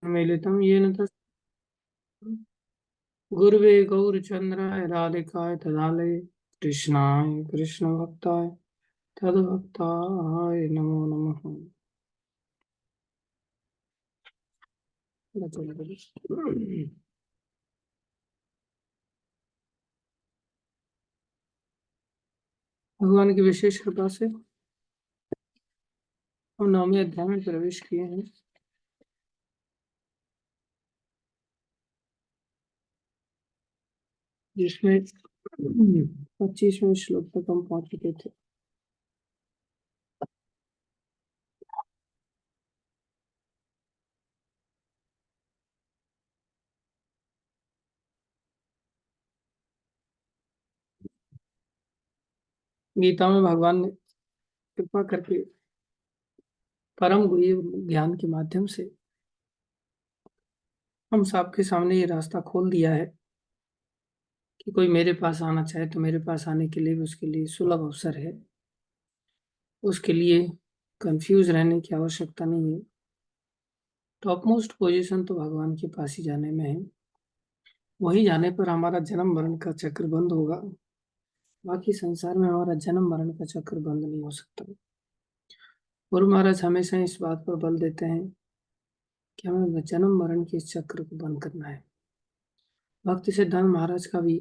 मिलितं येन तस्मै गुरवे गौरचन्द्राय राधिकाय तदालये कृष्णाय कृष्णभक्ताय तद्भक्ताय नमो नमः। भगवान की विशेष कृपा से हम 9वें अध्याय में प्रवेश किए हैं, जिसमें 25वें श्लोक तक हम पहुंच चुके थे। गीता में भगवान ने कृपा करके परम गुह्य ज्ञान के माध्यम से हम सबके सामने ये रास्ता खोल दिया है कि कोई मेरे पास आना चाहे तो मेरे पास आने के लिए भी उसके लिए सुलभ अवसर है। उसके लिए कंफ्यूज रहने की आवश्यकता नहीं है। टॉप मोस्ट पोजीशन तो भगवान के पास ही जाने में है। वहीं जाने पर हमारा जन्म मरण का चक्र बंद होगा। बाकी संसार में हमारा जन्म मरण का चक्र बंद नहीं हो सकता। गुरु महाराज हमेशा इस बात पर बल देते हैं कि हमें जन्म मरण के इस चक्र को बंद करना है। भक्ति सिद्धांत महाराज का भी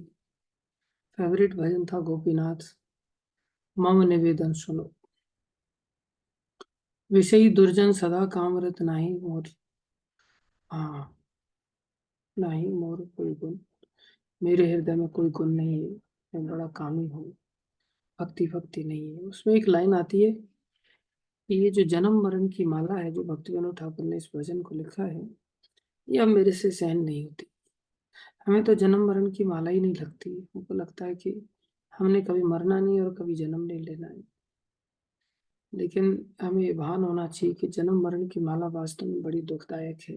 फेवरेट भजन था गोपीनाथ मम निवेदन सुनो। विषयी दुर्जन सदा कामरत नाही मोर, हाँ, नहीं मोर कोई गुण, मेरे हृदय में कोई गुण नहीं है, मैं बड़ा कामी हूँ, भक्ति भक्ति नहीं है। उसमें एक लाइन आती है कि ये जो जन्म मरण की माला है जो भक्ति विनोद ठाकुर ने इस भजन को लिखा है, ये अब मेरे से सहन नहीं होती। हमें तो जन्म मरण की माला ही नहीं लगती। हमको लगता है कि हमने कभी मरना नहीं और कभी जन्म नहीं लेना है। लेकिन हमें ये भान होना चाहिए कि जन्म मरण की माला वास्तव में बड़ी दुखदायक है।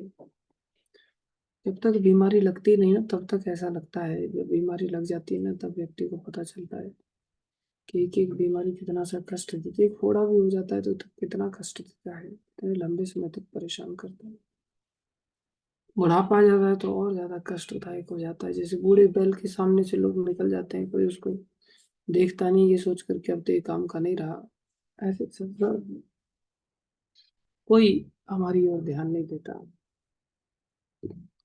जब तक बीमारी लगती नहीं ना तब तक ऐसा लगता है, जब बीमारी लग जाती है ना तब व्यक्ति को पता चलता है कि एक एक बीमारी कितना सा कष्ट देती है। एक फोड़ा भी हो जाता है तो कितना कष्ट देता है, इतने लंबे समय तक परेशान करता है। बुढ़ापा आ जाता है तो और ज्यादा कष्टदायक हो जाता है। जैसे बूढ़े बैल के सामने से लोग निकल जाते हैं, कोई उसको देखता नहीं, ये सोच करके अब तो ये काम का नहीं रहा। ऐसे संसार में कोई हमारी ओर ध्यान नहीं देता।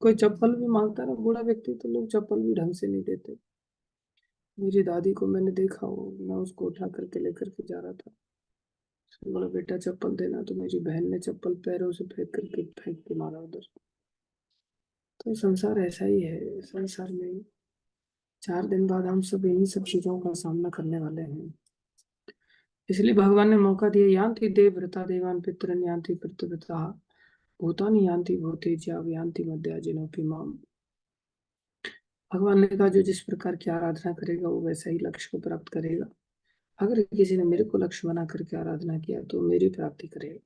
कोई चप्पल भी मांगता है ना बूढ़ा व्यक्ति तो लोग चप्पल भी ढंग से नहीं देते। मेरी दादी को मैंने देखा, हो मैं उसको उठा करके लेकर के जा रहा था, उसने बोला बेटा चप्पल देना, तो मेरी बहन ने चप्पल पैरों से फेंक के मारा उधर। तो संसार ऐसा ही है। संसार में 4 दिन बाद हम सब इन्हीं सब चीजों का सामना करने वाले हैं। इसलिए भगवान ने मौका दिया, यान्ति देव व्रता देवान पितरन यान्ति पितृव्रता भूतानि यान्ति भूतेज्या यान्ति मध्याजिनोपि माम। भगवान ने कहा जो जिस प्रकार की आराधना करेगा वो वैसा ही लक्ष्य को प्राप्त करेगा। अगर किसी ने मेरे को लक्ष्य बना करके आराधना किया तो मेरी प्राप्ति करेगा।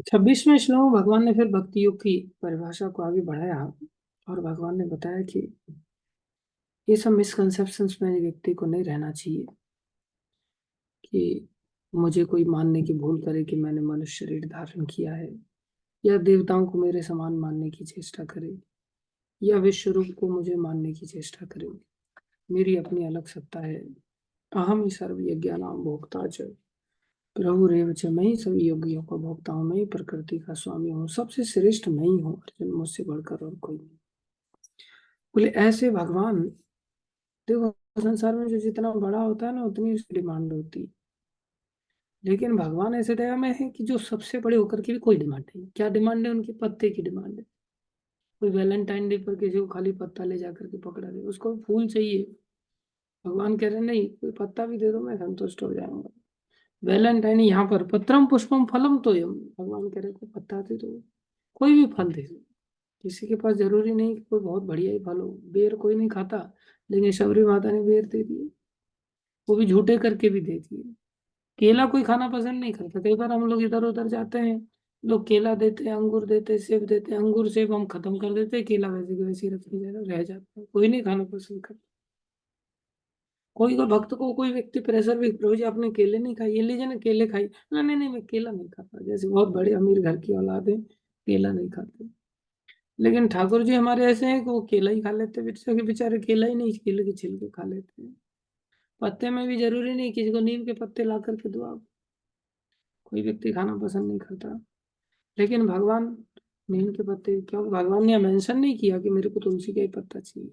26वें श्लोक में भगवान ने फिर भक्ति योग की परिभाषा को आगे बढ़ाया और भगवान ने बताया कि ये सब मिसकंसेप्शंस में व्यक्ति को नहीं रहना चाहिए कि मुझे कोई मानने की भूल करे कि मैंने मनुष्य शरीर धारण किया है, या देवताओं को मेरे समान मानने की चेष्टा करे, या विश्व रूप को मुझे मानने की चेष्टा करे। मेरी अपनी अलग सत्ता है। अहम ही सर्व यज्ञानाम भोक्ता च प्रभु रेव च, मैं ही सभी योगियों का भोक्ता हूँ, मैं ही प्रकृति का स्वामी हूँ, सबसे श्रेष्ठ मैं ही हूँ अर्जुन, मुझसे बढ़कर और कोई नहीं। बोले ऐसे भगवान, देखो संसार में जो जितना बड़ा होता है ना उतनी उसकी डिमांड होती है। लेकिन भगवान ऐसे दया में है कि जो सबसे बड़े होकर के भी कोई डिमांड नहीं। क्या डिमांड है उनकी? पत्ते की डिमांड है। कोई वैलेंटाइन डे पर किसी को खाली पत्ता ले जाकर के पकड़ा दे, उसको फूल चाहिए। भगवान कह रहे नहीं, कोई पत्ता भी दे दो मैं संतुष्ट हो जाऊंगा। वैलेंटाइन यहाँ पर पत्रम पुष्पम फलम तो यम, भगवान कह रहे कोई पत्ता दे दो, कोई भी फल दे दो। किसी के पास जरूरी नहीं कि कोई बहुत बढ़िया ही फल हो। बेर कोई नहीं खाता, लेकिन शबरी माता ने बेर दे दिए, वो भी झूठे करके भी दे दिए। केला कोई खाना पसंद नहीं करता। कई बार हम लोग इधर उधर जाते हैं, लोग केला देते हैं, अंगूर देते हैं, सेब देते हैं, अंगूर सेब हम खत्म कर देते हैं, केला वैसे के वैसे ही रह जाता है, कोई नहीं खाना पसंद करता। कोई कोई भक्त को कोई व्यक्ति प्रेशर भी, प्रभु जी आपने केले नहीं खाए, ये लीजिए ना केले खाई, नहीं नहीं नहीं मैं केला नहीं खाता, जैसे बहुत बड़े अमीर घर की औलाद है केला नहीं खाते। लेकिन ठाकुर जी हमारे ऐसे हैं कि वो केला ही खा लेते, बेचारे बेचारे केला ही नहीं, केले के छिलके खा लेते हैं। पत्ते में भी जरूरी नहीं किसी को नीम के पत्ते ला करके दो आप, कोई व्यक्ति खाना पसंद नहीं करता। लेकिन भगवान नीम के पत्ते, क्यों भगवान ने मेंशन नहीं किया कि मेरे को तुलसी का ही पत्ता चाहिए।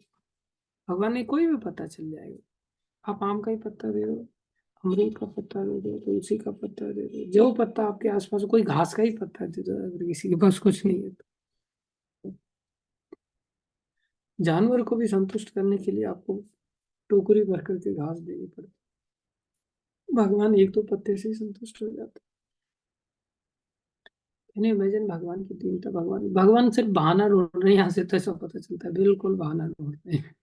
भगवान ने कोई भी पत्ता चल जाएगा, आप आम का ही पत्ता दे दो, अमरूद का पत्ता दे दो, तुलसी का पत्ता दे दो, जो पत्ता आपके आसपास, कोई घास का ही पत्ता दे दो अगर किसी के पास कुछ नहीं है तो। जानवर को भी संतुष्ट करने के लिए आपको टोकरी भर करके घास देनी पड़ती, भगवान एक दो पत्ते से ही संतुष्ट हो जाते। इन्हें इमेजिन भगवान की दीनता, भगवान भगवान सिर्फ बहाना ढूंढ रहे हैं, यहाँ से तो ऐसा पता चलता है बिल्कुल बहाना ढूंढ रहे हैं।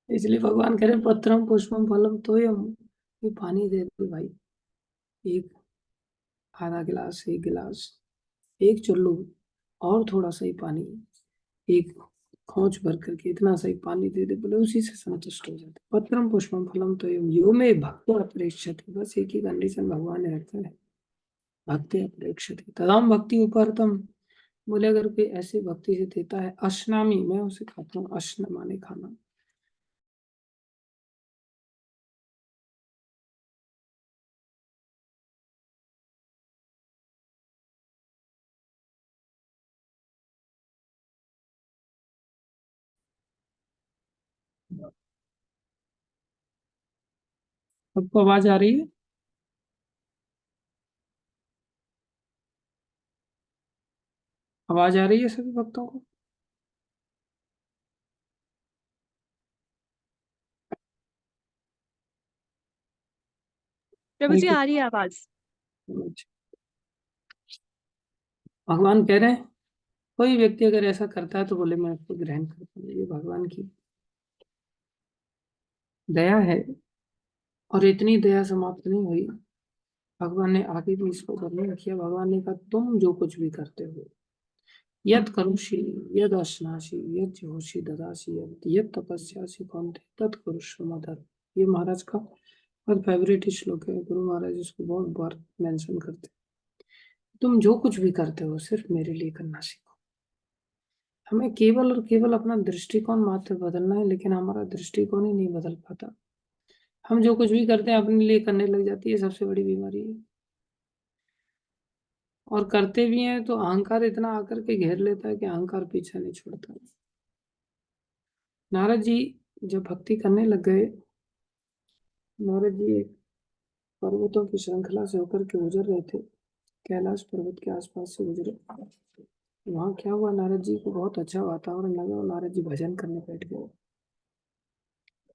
इसलिए भगवान कह रहे पत्रम पुष्पम फलम तो ये पानी दे दो भाई, एक आधा गिलास, एक गिलास, एक चुल्लू, और थोड़ा सा ही पानी, एक खोज भर करके इतना सा ही पानी दे दे, बोले उसी से संतुष्ट हो जाते। पत्रम पुष्पम फलम तो यो में भक्त अपेक्षते, बस एक ही कंडीशन भगवान ने रखा है, भक्ति अपेक्षते तदाम भक्ति उपरतम। बोले अगर कोई ऐसी भक्ति से देता है अश्नामी, मैं उसे खाता हूँ, अश्न माने खाना। सबको आवाज आ रही है? आवाज आ रही है सभी भक्तों को? प्रभु हरे जी, आ कृष्ण। रही है आवाज। भगवान कह रहे हैं कोई व्यक्ति अगर ऐसा करता है तो बोले मैं उसको ग्रहण करता हूँ, ये भगवान की दया है। और इतनी दया समाप्त नहीं हुई, भगवान ने आगे भी इसको वर्णन किया। भगवान ने कहा तुम जो कुछ भी करते हो, यद करुषि, यद अश्नासि, यद जुहोषि ददासि, यद तपस्यासि कौन्ते तत् कुरुष्व मदद। ये महाराज का बहुत फेवरेट श्लोक है, गुरु महाराज इसको बहुत बार मेंशन करते हैं। तुम जो कुछ भी करते हो सिर्फ मेरे लिए करना सीखो। हमें केवल और केवल अपना दृष्टिकोण मात्र बदलना है, लेकिन हमारा दृष्टिकोण ही नहीं बदल पाता। हम जो कुछ भी करते हैं अपने लिए करने लग जाती है, सबसे बड़ी बीमारी है। और करते भी हैं तो अहंकार इतना आकर के घेर लेता है कि अहंकार पीछा नहीं छोड़ता। नारद जी जब भक्ति करने लग गए, नारद जी एक पर्वतों की श्रृंखला से होकर के गुजर रहे थे, कैलाश पर्वत के आसपास से गुजरे। वहां क्या हुआ, नारद जी को बहुत अच्छा वातावरण लगा और नारद जी भजन करने बैठ गए।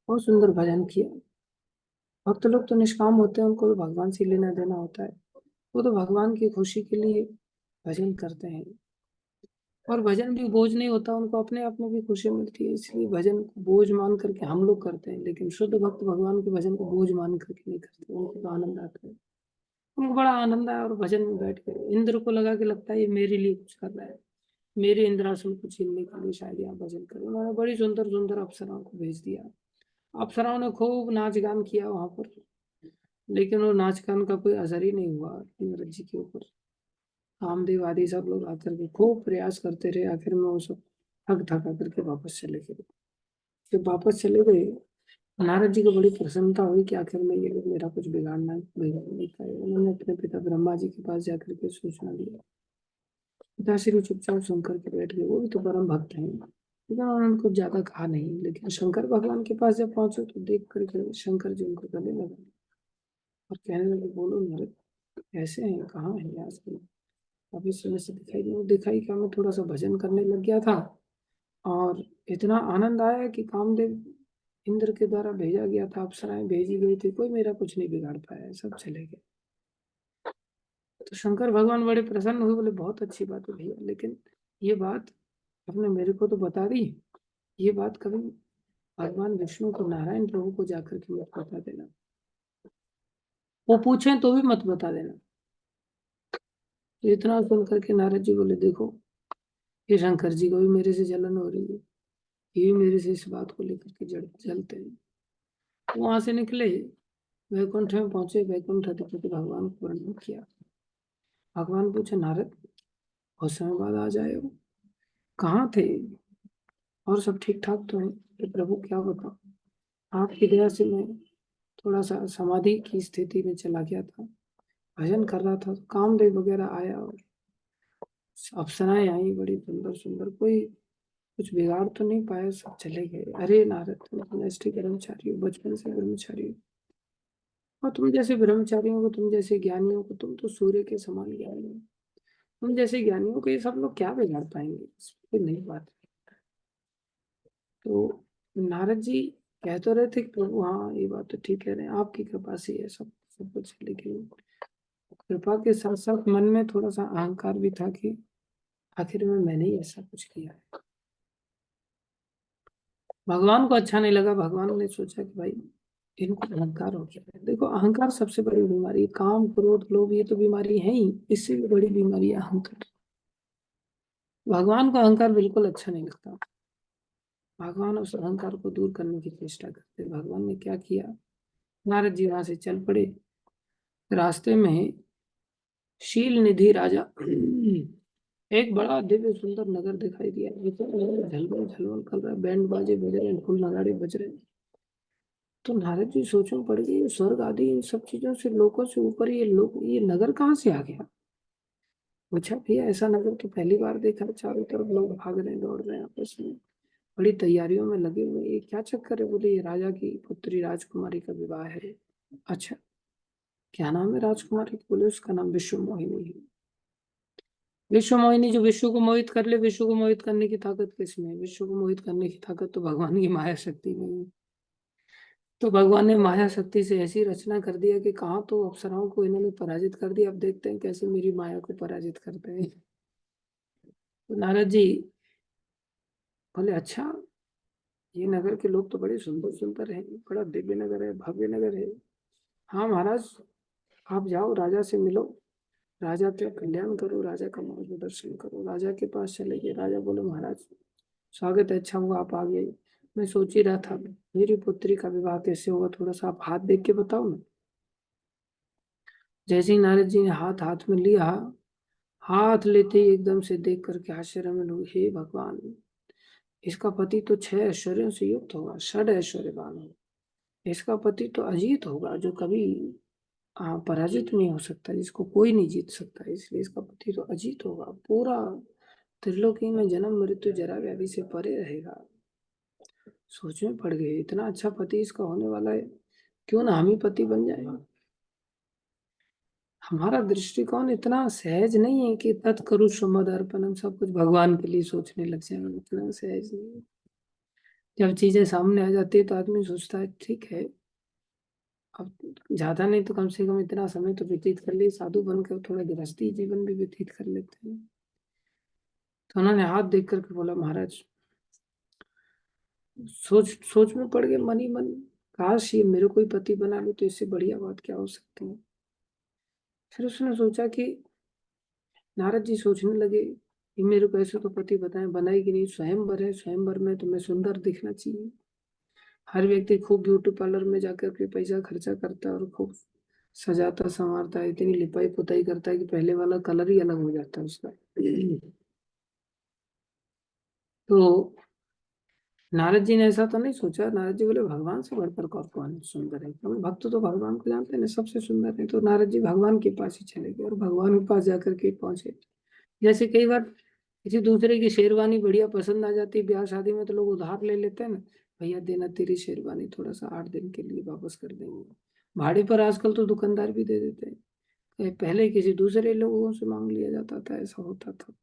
बहुत सुंदर भजन किया। भक्त लोग तो निष्काम होते हैं, उनको तो भगवान से लेना देना होता है, वो तो भगवान की खुशी के लिए भजन करते हैं। और भजन भी बोझ नहीं होता, उनको अपने आप में भी खुशी मिलती है, इसलिए भजन को बोझ मान करके हम लोग करते हैं, लेकिन शुद्ध भक्त भगवान के भजन को बोझ मान करके नहीं करते, उनको तो आनंद आता है। उनको बड़ा आनंद आया और भजन में बैठ गए। इंद्र को लगा के लगता है ये मेरे लिए कुछ कर रहा है, मेरे इंद्रासन को छीनने के लिए शायद यहाँ भजन करे। उन्होंने बड़ी सुंदर सुंदर अप्सराओं को भेज दिया। अप्सराओं ने खूब नाच गान किया वहां पर, लेकिन वो नाच गान का कोई असर ही नहीं हुआ इंद्र जी के ऊपर। कामदेव आदि सब लोग आकर के खूब प्रयास करते रहे, आखिर में वो सब थक थक आकर के वापस चले गए। जब वापस चले गए, नारद जी को बड़ी प्रसन्नता हुई कि आखिर में ये लोग मेरा कुछ बिगाड़ नहीं पाए। उन्होंने अपने पिता ब्रह्मा जी के पास जाकर के सूचना दिया। पिताश्री चुपचाप सुनकर के बैठ गए, वो भी तो परम भक्त हैं, लेकिन उन्होंने कुछ ज्यादा कहा नहीं। लेकिन शंकर भगवान के पास जब पहुंचे तो देख करके शंकर जी उनको गले लगा और कहने लगे बोलो नारद, कैसे हैं, कहाँ हैं आजकल, अभी समय से दिखाई नहीं। दिखाई क्या, मैं थोड़ा सा भजन करने लग गया था और इतना आनंद आया कि कामदेव इंद्र के द्वारा भेजा गया था, अप्सराएं भेजी गई थी, कोई मेरा कुछ नहीं बिगाड़ पाया, सब चले गए। तो शंकर भगवान बड़े प्रसन्न हुए, बोले बहुत अच्छी बात है भैया, लेकिन ये बात आपने मेरे को तो बता दी, ये बात कभी भगवान विष्णु को, नारायण प्रभु को जाकर के मत बता देना, वो पूछें तो भी मत बता देना। तो इतना सुन करके नारद जी बोले देखो, ये शंकर जी को भी मेरे से जलन हो रही है, ये भी मेरे से इस बात को लेकर के जलते हैं। वहां से निकले, वैकुंठ में पहुंचे, वैकुंठ अधिपति भगवान को वर्णन किया। भगवान पूछे, नारद बहुत समय बाद आ जाए हो, कहाँ थे, और सब ठीक ठाक तो है? तो प्रभु क्या बताऊं, आपकी दया से मैं थोड़ा सा समाधि की स्थिति में चला गया था, भजन कर रहा था, कामदेव वगैरह आया और अप्सराएं आई बड़ी सुंदर सुंदर, कोई कुछ बिगाड़ तो नहीं पाया, सब चले गए। अरे नारद, तुम नैष्ठिक ब्रह्मचारी हो, बचपन से ब्रह्मचारी हो, और तुम जैसे ब्रह्मचारियों को, तुम जैसे ज्ञानियों को, तुम तो सूर्य के समान ज्ञानी हो, तुम जैसे ज्ञानियों को ये सब लोग क्या बिगाड़ पाएंगे, इस पे नहीं बात। तो नारद जी कह तो रहे थे कि प्रभु हाँ ये बात तो ठीक कह रहे हैं, आपकी कृपा से ये सब सब कुछ है, लेकिन कृपा के साथ साथ मन में थोड़ा सा अहंकार भी था कि आखिर में मैंने ही ऐसा कुछ किया है। भगवान को अच्छा नहीं लगा, भगवान ने सोचा कि भाई इनको अहंकार हो गया है। देखो अहंकार सबसे बड़ी बीमारी है, काम क्रोध लोभ ये तो बीमारी है ही, इससे भी बड़ी बीमारी है अहंकार। भगवान को अहंकार बिल्कुल अच्छा नहीं लगता। भगवान उस अहंकार को दूर करने की चेष्टा करते। भगवान ने क्या किया, नारद जी वहां से चल पड़े। रास्ते में शील निधि राजा एक बड़ा दिव्य सुंदर नगर दिखाई दिया, झलमल झलमल कर रहा है, बैंड बाजे बज रहे हैं, ढोल नगाड़े बज रहे हैं। तो नारद जी सोच में पड़ गए, ये स्वर्ग आदि इन सब चीजों से, लोगों से ऊपर ये लोग, ये नगर कहाँ से आ गया। पूछा, भैया ऐसा नगर तो पहली बार देखा, चारों तरफ लोग भाग रहे हैं, दौड़ रहे हैं, आपस में बड़ी तैयारियों में लगे हुए, ये क्या चक्कर है। बोले ये राजा की पुत्री राजकुमारी का विवाह है। अच्छा, क्या नाम है राजकुमारी की? बोले उसका नाम विश्व मोहिनी है। विश्व मोहिनी, जो विश्व को मोहित कर ले। विश्व को मोहित करने की ताकत किसमें है? विश्व को मोहित करने की ताकत तो भगवान की माया शक्ति में है। तो भगवान ने माया शक्ति से ऐसी रचना कर दिया कि कहाँ तो अप्सराओं को इन्होंने पराजित कर दिया। अब देखते हैं कैसे मेरी माया को पराजित करते हैं। तो नारद जी बोले, अच्छा ये नगर के लोग तो बड़े सुंदर सुंदर हैं, बड़ा दिव्य नगर है, भव्य नगर है। हाँ महाराज, आप जाओ राजा से मिलो, राजा का कल्याण करो, राजा का मार्गदर्शन करो। राजा के पास चले गए। राजा बोले, महाराज स्वागत है, अच्छा हुआ आप आ गए। मैं सोच ही रहा था मेरी पुत्री का विवाह कैसे होगा, थोड़ा सा आप हाथ देख के बताओ ना। जैसे ही नारद जी ने हाथ हाथ में लिया, हाथ लेते ही एकदम से देख करके आश्चर्य में लोग, हे भगवान, इसका पति तो 6 ऐश्वर्यों से युक्त होगा, 6 ऐश्वर्यवान होगा। इसका पति तो अजीत होगा, जो कभी पराजित नहीं हो सकता, जिसको कोई नहीं जीत सकता, इसलिए इसका पति तो अजीत होगा, पूरा त्रिलोकी में जन्म मृत्यु जरा व्याधि से परे रहेगा। सोच में पड़ गए, इतना अच्छा पति इसका होने वाला है, क्यों ना हम ही पति बन जाए। हमारा दृष्टिकोण इतना सहज नहीं है कि तत्करु सुमदर्पण हम सब कुछ भगवान के लिए सोचने लग जाए, इतना सहज नहीं है। जब चीजें सामने आ जाती है तो आदमी सोचता है ठीक है, अब ज्यादा नहीं तो कम से कम इतना समय तो व्यतीत कर ले, साधु बनकर थोड़ा गृहस्थी जीवन भी व्यतीत कर लेते हैं। तो उन्होंने हाथ देख करके बोला, महाराज सोच सोच में पड़ गए मन ही मन, काश ये मेरे को ही पति बना ले तो इससे बढ़िया बात क्या हो सकती है। फिर उसने सोचा कि, नारद जी सोचने लगे कि मेरे को ऐसे तो पति बताए बनाएगी नहीं, स्वयंवर है, स्वयंवर में तुम्हें सुंदर दिखना चाहिए। हर व्यक्ति खूब ब्यूटी पार्लर में जाकर के पैसा खर्चा करता है और खूब सजाता संवारता है, इतनी लिपाई पुताई करता है कि पहले वाला कलर ही अलग हो जाता है उसका। तो नारद जी ने ऐसा तो नहीं सोचा। नारद जी बोले, भगवान से बढ़कर कौन सुंदर है, हम भक्त तो भगवान को जानते हैं ना, सबसे सुंदर है। तो नारद जी भगवान के पास ही चले गए और भगवान के पास जाकर के पहुंचे। जैसे कई बार किसी दूसरे की शेरवानी बढ़िया पसंद आ जाती है ब्याह शादी में, तो लोग उधार ले लेते हैं ना, भैया देना तेरी शेरवानी, थोड़ा सा 8 दिन के लिए वापस कर देंगे। भाड़े पर आजकल तो दुकानदार भी दे देते हैं। पहले किसी दूसरे लोगों से मांग लिया जाता था, ऐसा होता था।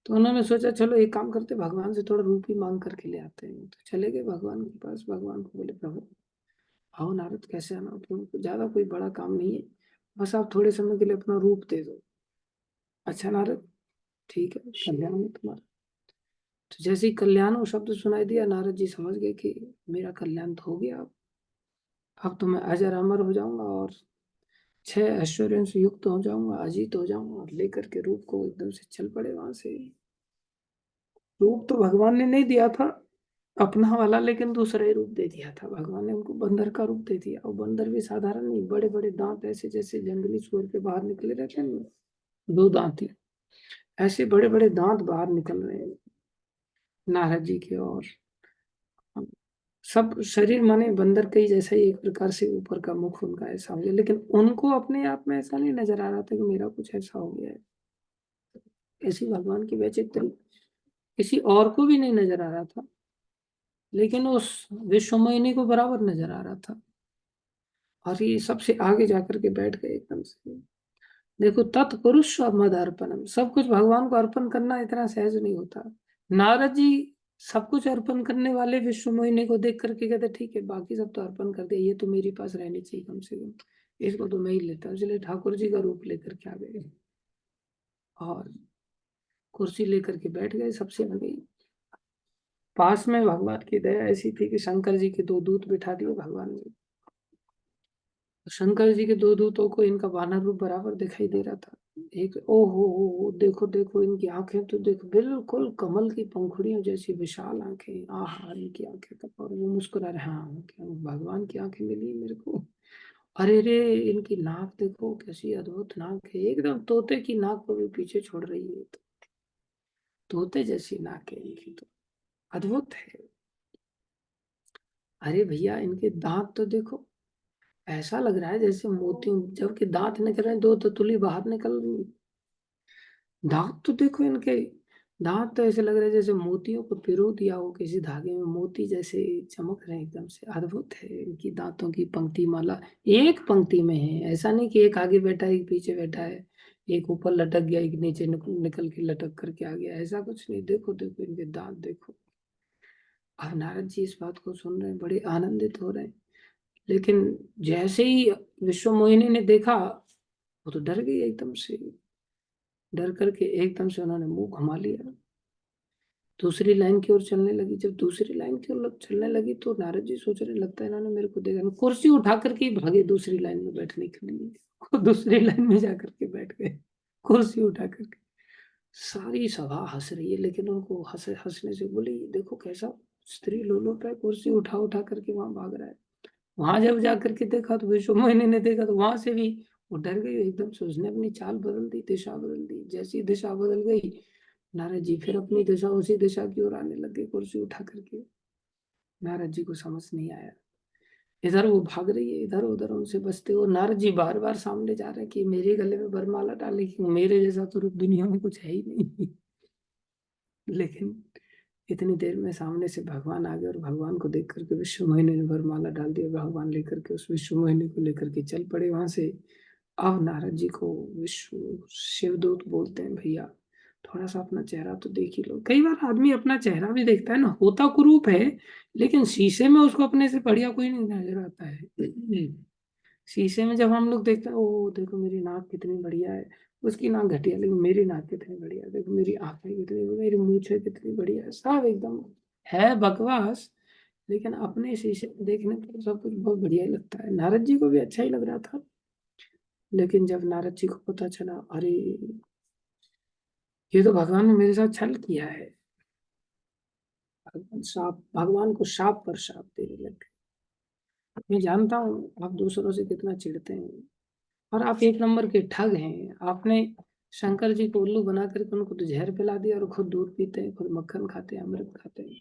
तो उन्होंने सोचा चलो एक काम करते, भगवान से थोड़ा रूप ही मांग करके ले आते हैं। तो चले गए भगवान के पास। भगवान को बोले, प्रभु आओ नारद, कैसे आना, तुमको ज्यादा कोई बड़ा काम नहीं है, बस आप थोड़े समय के लिए अपना रूप दे दो। अच्छा नारद, ठीक है, कल्याण है तुम्हारा। तो जैसे ही कल्याण वो शब्द सुनाई दिया, नारद जी समझ गए कि मेरा कल्याण तो हो गया। अब तो मैं अजर अमर हो जाऊंगा और 6 ऐश्वर्यों से युक्त हो जाऊंगा, अजीत हो जाऊंगा। और लेकर के रूप को एकदम से चल पड़े वहां से। रूप तो भगवान ने नहीं दिया था, अपना वाला, लेकिन दूसरा ही रूप दे दिया था भगवान ने उनको, बंदर का रूप दे दिया। और बंदर भी साधारण नहीं, बड़े बड़े दांत, ऐसे जैसे जंगली सुअर के बाहर निकले रहते हैं ना, दो दांती, ऐसे बड़े बड़े दांत बाहर निकल रहे हैं नारद जी के। और सब शरीर माने बंदर के ही जैसा ही, एक प्रकार से ऊपर का मुख उनका ऐसा हो गया, लेकिन उनको अपने आप में ऐसा नहीं नजर आ रहा था कि मेरा कुछ ऐसा हो गया है। ऐसी भगवान की वैचित्र किसी और को भी नहीं नजर आ रहा था, लेकिन उस विश्व मोहिनी को बराबर नजर आ रहा था। और ये सबसे आगे जाकर के बैठ गए एकदम से। देखो, तत्पुरुष मद अर्पणम, सब कुछ भगवान को अर्पण करना इतना सहज नहीं होता। नारद जी सब कुछ अर्पण करने वाले विश्व मोहिनी को देख करके कहते ठीक है, बाकी सब तो अर्पण कर दिया, ये तो मेरे पास रहनी चाहिए कम से कम, इसको तो मैं ही लेता हूँ। इसलिए ठाकुर जी का रूप लेकर के आ गए और कुर्सी लेकर के बैठ गए सबसे आगे। पास में भगवान की दया ऐसी थी कि शंकर जी के दो दूत बिठा दिए भगवान ने। शंकर जी के दो दूतों को इनका वानर रूप बराबर दिखाई दे रहा था। एक, ओ हो, देखो देखो इनकी आंखें तो देखो, बिल्कुल कमल की पंखुड़ियों जैसी विशाल आंखें, आहा इनकी आंखें तो। और वो मुस्कुरा रहे, हाँ क्या भगवान की आंखें मिली मेरे को। अरे रे, इनकी नाक देखो कैसी अद्भुत नाक है, एकदम तोते की नाक को भी पीछे छोड़ रही है। तो तोते जैसी नाक है इनकी तो, अद्भुत है। अरे भैया, इनके दांत तो देखो, ऐसा लग रहा है जैसे मोतियों, जबकि दांत निकल रहे हैं, दो तुतली बाहर निकल रही है। दांत तो देखो इनके, दांत तो ऐसे लग रहे हैं जैसे मोतियों को पिरो दिया हो किसी धागे में, मोती जैसे चमक रहे हैं एकदम से। अद्भुत है इनकी दांतों की पंक्ति माला, एक पंक्ति में है। ऐसा नहीं कि एक आगे बैठा है एक पीछे बैठा है, एक ऊपर लटक गया एक नीचे निकल के लटक करके आ गया, ऐसा कुछ नहीं। देखो देखो इनके दांत देखो। अब नारद जी इस बात को सुन रहे हैं, बड़े आनंदित हो रहे हैं। लेकिन जैसे ही विश्व मोहिनी ने देखा, वो तो डर गई एकदम से। डर करके एकदम से उन्होंने मुंह घुमा लिया, दूसरी लाइन की ओर चलने लगी। जब दूसरी लाइन की ओर चलने लगी तो नारद जी सोच रहे, लगता है इन्होंने मेरे को देखा। कुर्सी उठा करके ही भागे दूसरी लाइन में बैठने के लिए। वो दूसरी लाइन में जाकर के बैठ गए, कुर्सी उठा करके। सारी सभा हंस रही है, लेकिन उनको हंसने से बोली, देखो कैसा स्त्री लोलुप है, कुर्सी उठा उठा करके वहां भाग रहा है। वहां जब जाकर के देखा तो विश्व मोहिनी ने देखा, तो वहां से भी वो डर गई एकदम से। उसने अपनी चाल बदल दी, दिशा बदल दी। जैसी दिशा बदल गई, नारद जी फिर अपनी दिशा उसी दिशा की ओर आने लगे कुर्सी उठा करके। नारद जी को समझ नहीं आया, इधर वो भाग रही है, इधर उधर उनसे बचते हो। नारद जी बार बार सामने जा रहे हैं कि मेरे गले में वरमाला डाले, कि मेरे जैसा तो रूप दुनिया में कुछ है ही नहीं। लेकिन इतनी देर में सामने से भगवान आ गए, और भगवान को देख करके विश्व मोहिनी ने वरमाला डाल दिया। भगवान लेकर के उस विश्व मोहिनी को लेकर के चल पड़े वहां से। अब नारद जी को विश्व शिवदूत बोलते हैं, भैया थोड़ा सा अपना चेहरा तो देख ही लो। कई बार आदमी अपना चेहरा भी देखता है ना, होता कुरूप है, लेकिन शीशे में उसको अपने से बढ़िया कोई नहीं नजर आता है। शीशे में जब हम लोग देखते हैं, ओ देखो मेरी नाक कितनी बढ़िया है, उसकी नाक घटिया, लेकिन मेरी नाक कितनी बढ़िया है, देखो मेरी आंखें कितनी, मेरी मूछें कितनी बढ़िया है, सब एकदम है बकवास। लेकिन अपने शीशे में देखने पर सब कुछ बहुत बढ़िया ही लगता है। नारद जी को भी अच्छा ही लग रहा था। लेकिन जब नारद जी को पता चला, अरे ये तो भगवान ने मेरे साथ छल किया है, भगवान को शाप पर शाप देने लग गए। मैं जानता हूँ आप दूसरों से कितना चिढ़ते हैं, और आप एक नंबर के ठग हैं। आपने शंकर जी को उल्लू बना करके उनको तो जहर पिला दिया, और खुद दूध पीते हैं, खुद मक्खन खाते हैं, अमृत खाते हैं।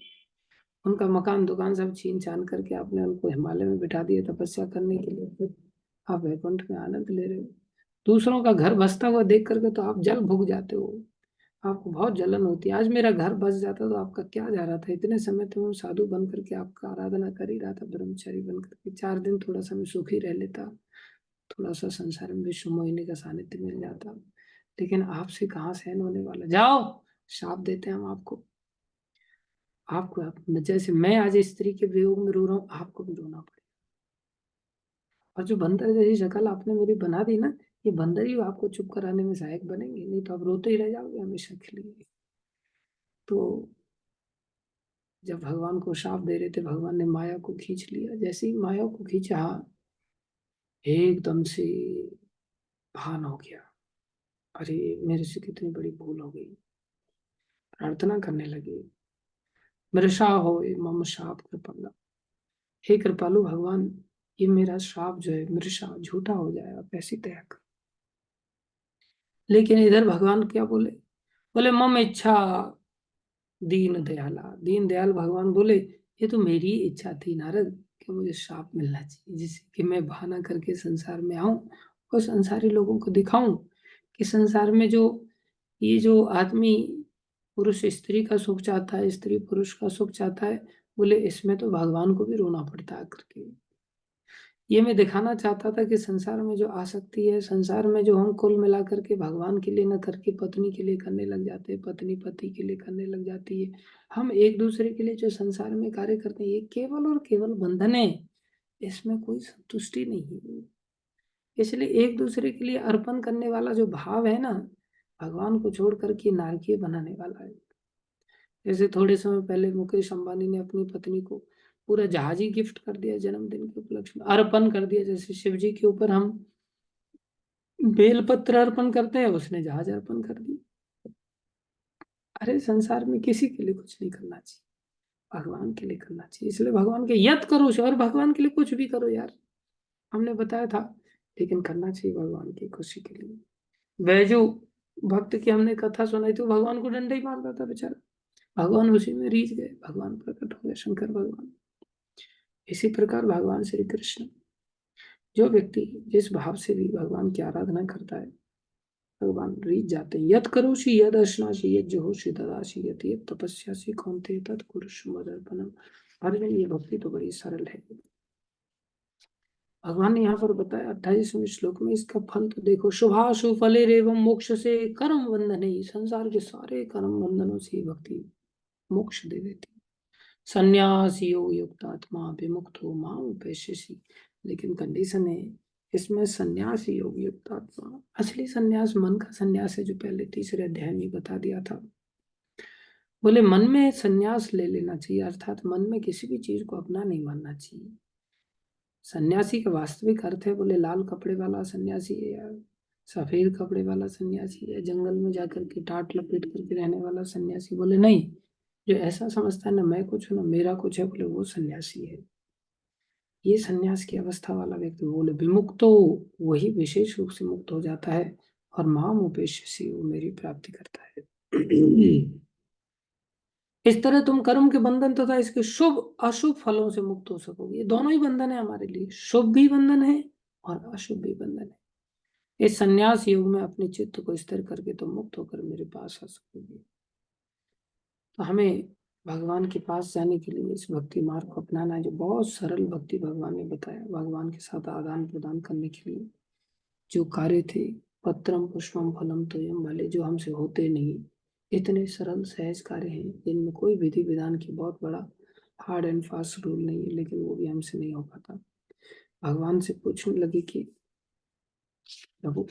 उनका मकान दुकान सब छीन छान करके आपने उनको हिमालय में बिठा दिया तपस्या करने के लिए, फिर आप वैकुंठ में आनंद ले रहे हो। दूसरों का घर बसता हुआ देख करके तो आप जल भुग जाते हो, आपको बहुत जलन होती है। आज मेरा घर बस जाता तो आपका क्या जा रहा था। इतने समय तो मैं साधु बन करके आपका आराधना कर ही रहा था, ब्रह्मचारी बन करके। 4 दिन थोड़ा सा मैं सुखी रह लेता, थोड़ा सा संसार में विश्व मोहिनी का सानिध्य मिल जाता, लेकिन आपसे कहाँ सहन होने वाला। जाओ, शाप देते हैं हम आपको। जैसे मैं आज स्त्री के वियोग में रो रहा हूँ, आपको भी रोना पड़ेगा। और जो बंदर जैसी शक्ल आपने मेरी बना दी ना, ये बंदर ही आपको चुप कराने में सहायक बनेंगे, नहीं तो आप रोते ही रह जाओगे हमेशा के लिए। तो जब भगवान को शाप दे रहे थे, भगवान ने माया को खींच लिया। जैसे ही माया को खींचा, एकदम से भान हो गया, अरे मेरे से कितनी बड़ी भूल हो गई। प्रार्थना करने लगे, मृषा हो मम शाप कृपाला। हे कृपालु भगवान, ये मेरा श्राप जो है मृषा झूठा हो जाए, आप ऐसी दया कर। लेकिन इधर भगवान क्या बोले? बोले मम इच्छा दीन दयाला। दीन दयाल भगवान बोले ये तो मेरी ही इच्छा थी नारद, कि मुझे श्राप मिलना चाहिए, जिससे कि मैं बहाना करके संसार में आऊं और संसारी लोगों को दिखाऊं कि संसार में जो ये जो आदमी पुरुष स्त्री का सुख चाहता है, स्त्री पुरुष का सुख चाहता है, बोले इसमें तो भगवान को भी रोना पड़ता है करके। ये मैं दिखाना चाहता था कि संसार में जो आसक्ति है, संसार में जो हम कुल मिला करके भगवान के लिए न करके पत्नी के लिए करने लग जाते हैं, पत्नी पति के लिए करने लग जाती है, हम एक दूसरे के लिए जो संसार में कार्य करते हैं, ये केवल और केवल बंधन है, इसमें कोई संतुष्टि नहीं है। इसलिए एक दूसरे के लिए अर्पण करने वाला जो भाव है ना, भगवान को छोड़ करके नारकीय बनाने वाला है। जैसे थोड़े समय पहले मुकेश अंबानी ने अपनी पत्नी को पूरा जहाज ही गिफ्ट कर दिया, जन्मदिन के उपलक्ष्य में अर्पण कर दिया। जैसे शिव जी के ऊपर हम बेलपत्र अर्पण करते हैं, उसने जहाज अर्पण कर दिया। अरे संसार में किसी के लिए कुछ नहीं करना चाहिए, भगवान के लिए करना चाहिए। इसलिए भगवान के यत करो और भगवान के लिए कुछ भी करो यार, हमने बताया था, लेकिन करना चाहिए भगवान की खुशी के लिए। बैजू भक्त की हमने कथा सुनाई तो भगवान को डंडा ही मारता था बेचारा, भगवान उसी में रीझ गए, भगवान प्रकट हो गए, शंकर भगवान। इसी प्रकार भगवान श्री कृष्ण, जो व्यक्ति जिस भाव से भी भगवान की आराधना करता है, भगवान रीझ जाते हैं। यत करोषि यद अश्नासि यद जुहोषि ददासि यत यत तपस्यासि कौन्तेय तत् कुरुष्व मदर्पणम्। अर्जुन, ये भक्ति तो बड़ी सरल है। भगवान ने यहाँ पर बताया 28वें श्लोक में, इसका फल तो देखो, शुभाशु फलेरेवं मोक्ष से कर्म बंधने। संसार के सारे कर्म बंधनों से भक्ति मोक्ष दे देती। संन्यास योग युक्त आत्मा विमुक्त हो माम उपेक्षसी। लेकिन कंडीशन है इसमें, संन्यास योग युक्त आत्मा, असली संन्यास मन का संन्यास है, जो पहले तीसरे अध्याय में बता दिया था। बोले मन में संन्यास ले लेना चाहिए, अर्थात मन में किसी भी चीज को अपना नहीं मानना चाहिए। सन्यासी का वास्तविक अर्थ है, बोले लाल कपड़े वाला सन्यासी है या सफेद कपड़े वाला सन्यासी है, जंगल में जाकर के टाट लपेट करके रहने वाला सन्यासी? बोले नहीं, जो ऐसा समझता है ना मैं कुछ हूं ना मेरा कुछ है, बोले वो सन्यासी है। ये सन्यास की अवस्था वाला व्यक्ति, बोले विमुक्तो, वही विशेष रूप से मुक्त हो जाता है, और माम उपेक्षसी, वो मेरी प्राप्ति करता है। इस तरह तुम कर्म के बंधन तथा इसके शुभ अशुभ फलों से मुक्त हो सकोगे। ये दोनों ही बंधन है हमारे लिए, शुभ भी बंधन है और अशुभ भी बंधन है। इस संन्यास योग में अपने चित्त को स्थिर करके तुम मुक्त होकर मेरे पास आ सकोगे। तो हमें भगवान के पास जाने के लिए इस भक्ति मार्ग को अपनाना है, जो बहुत सरल भक्ति भगवान ने बताया। भगवान के साथ आदान प्रदान करने के लिए जो कार्य थे, पत्रम पुष्पम फलम तोयम वाले, जो हमसे होते नहीं, इतने सरल सहज कार्य हैं जिनमें कोई विधि विधान की बहुत बड़ा हार्ड एंड फास्ट रूल नहीं है, लेकिन वो भी हमसे नहीं हो पाता। भगवान से पूछने लगे कि प्रभु,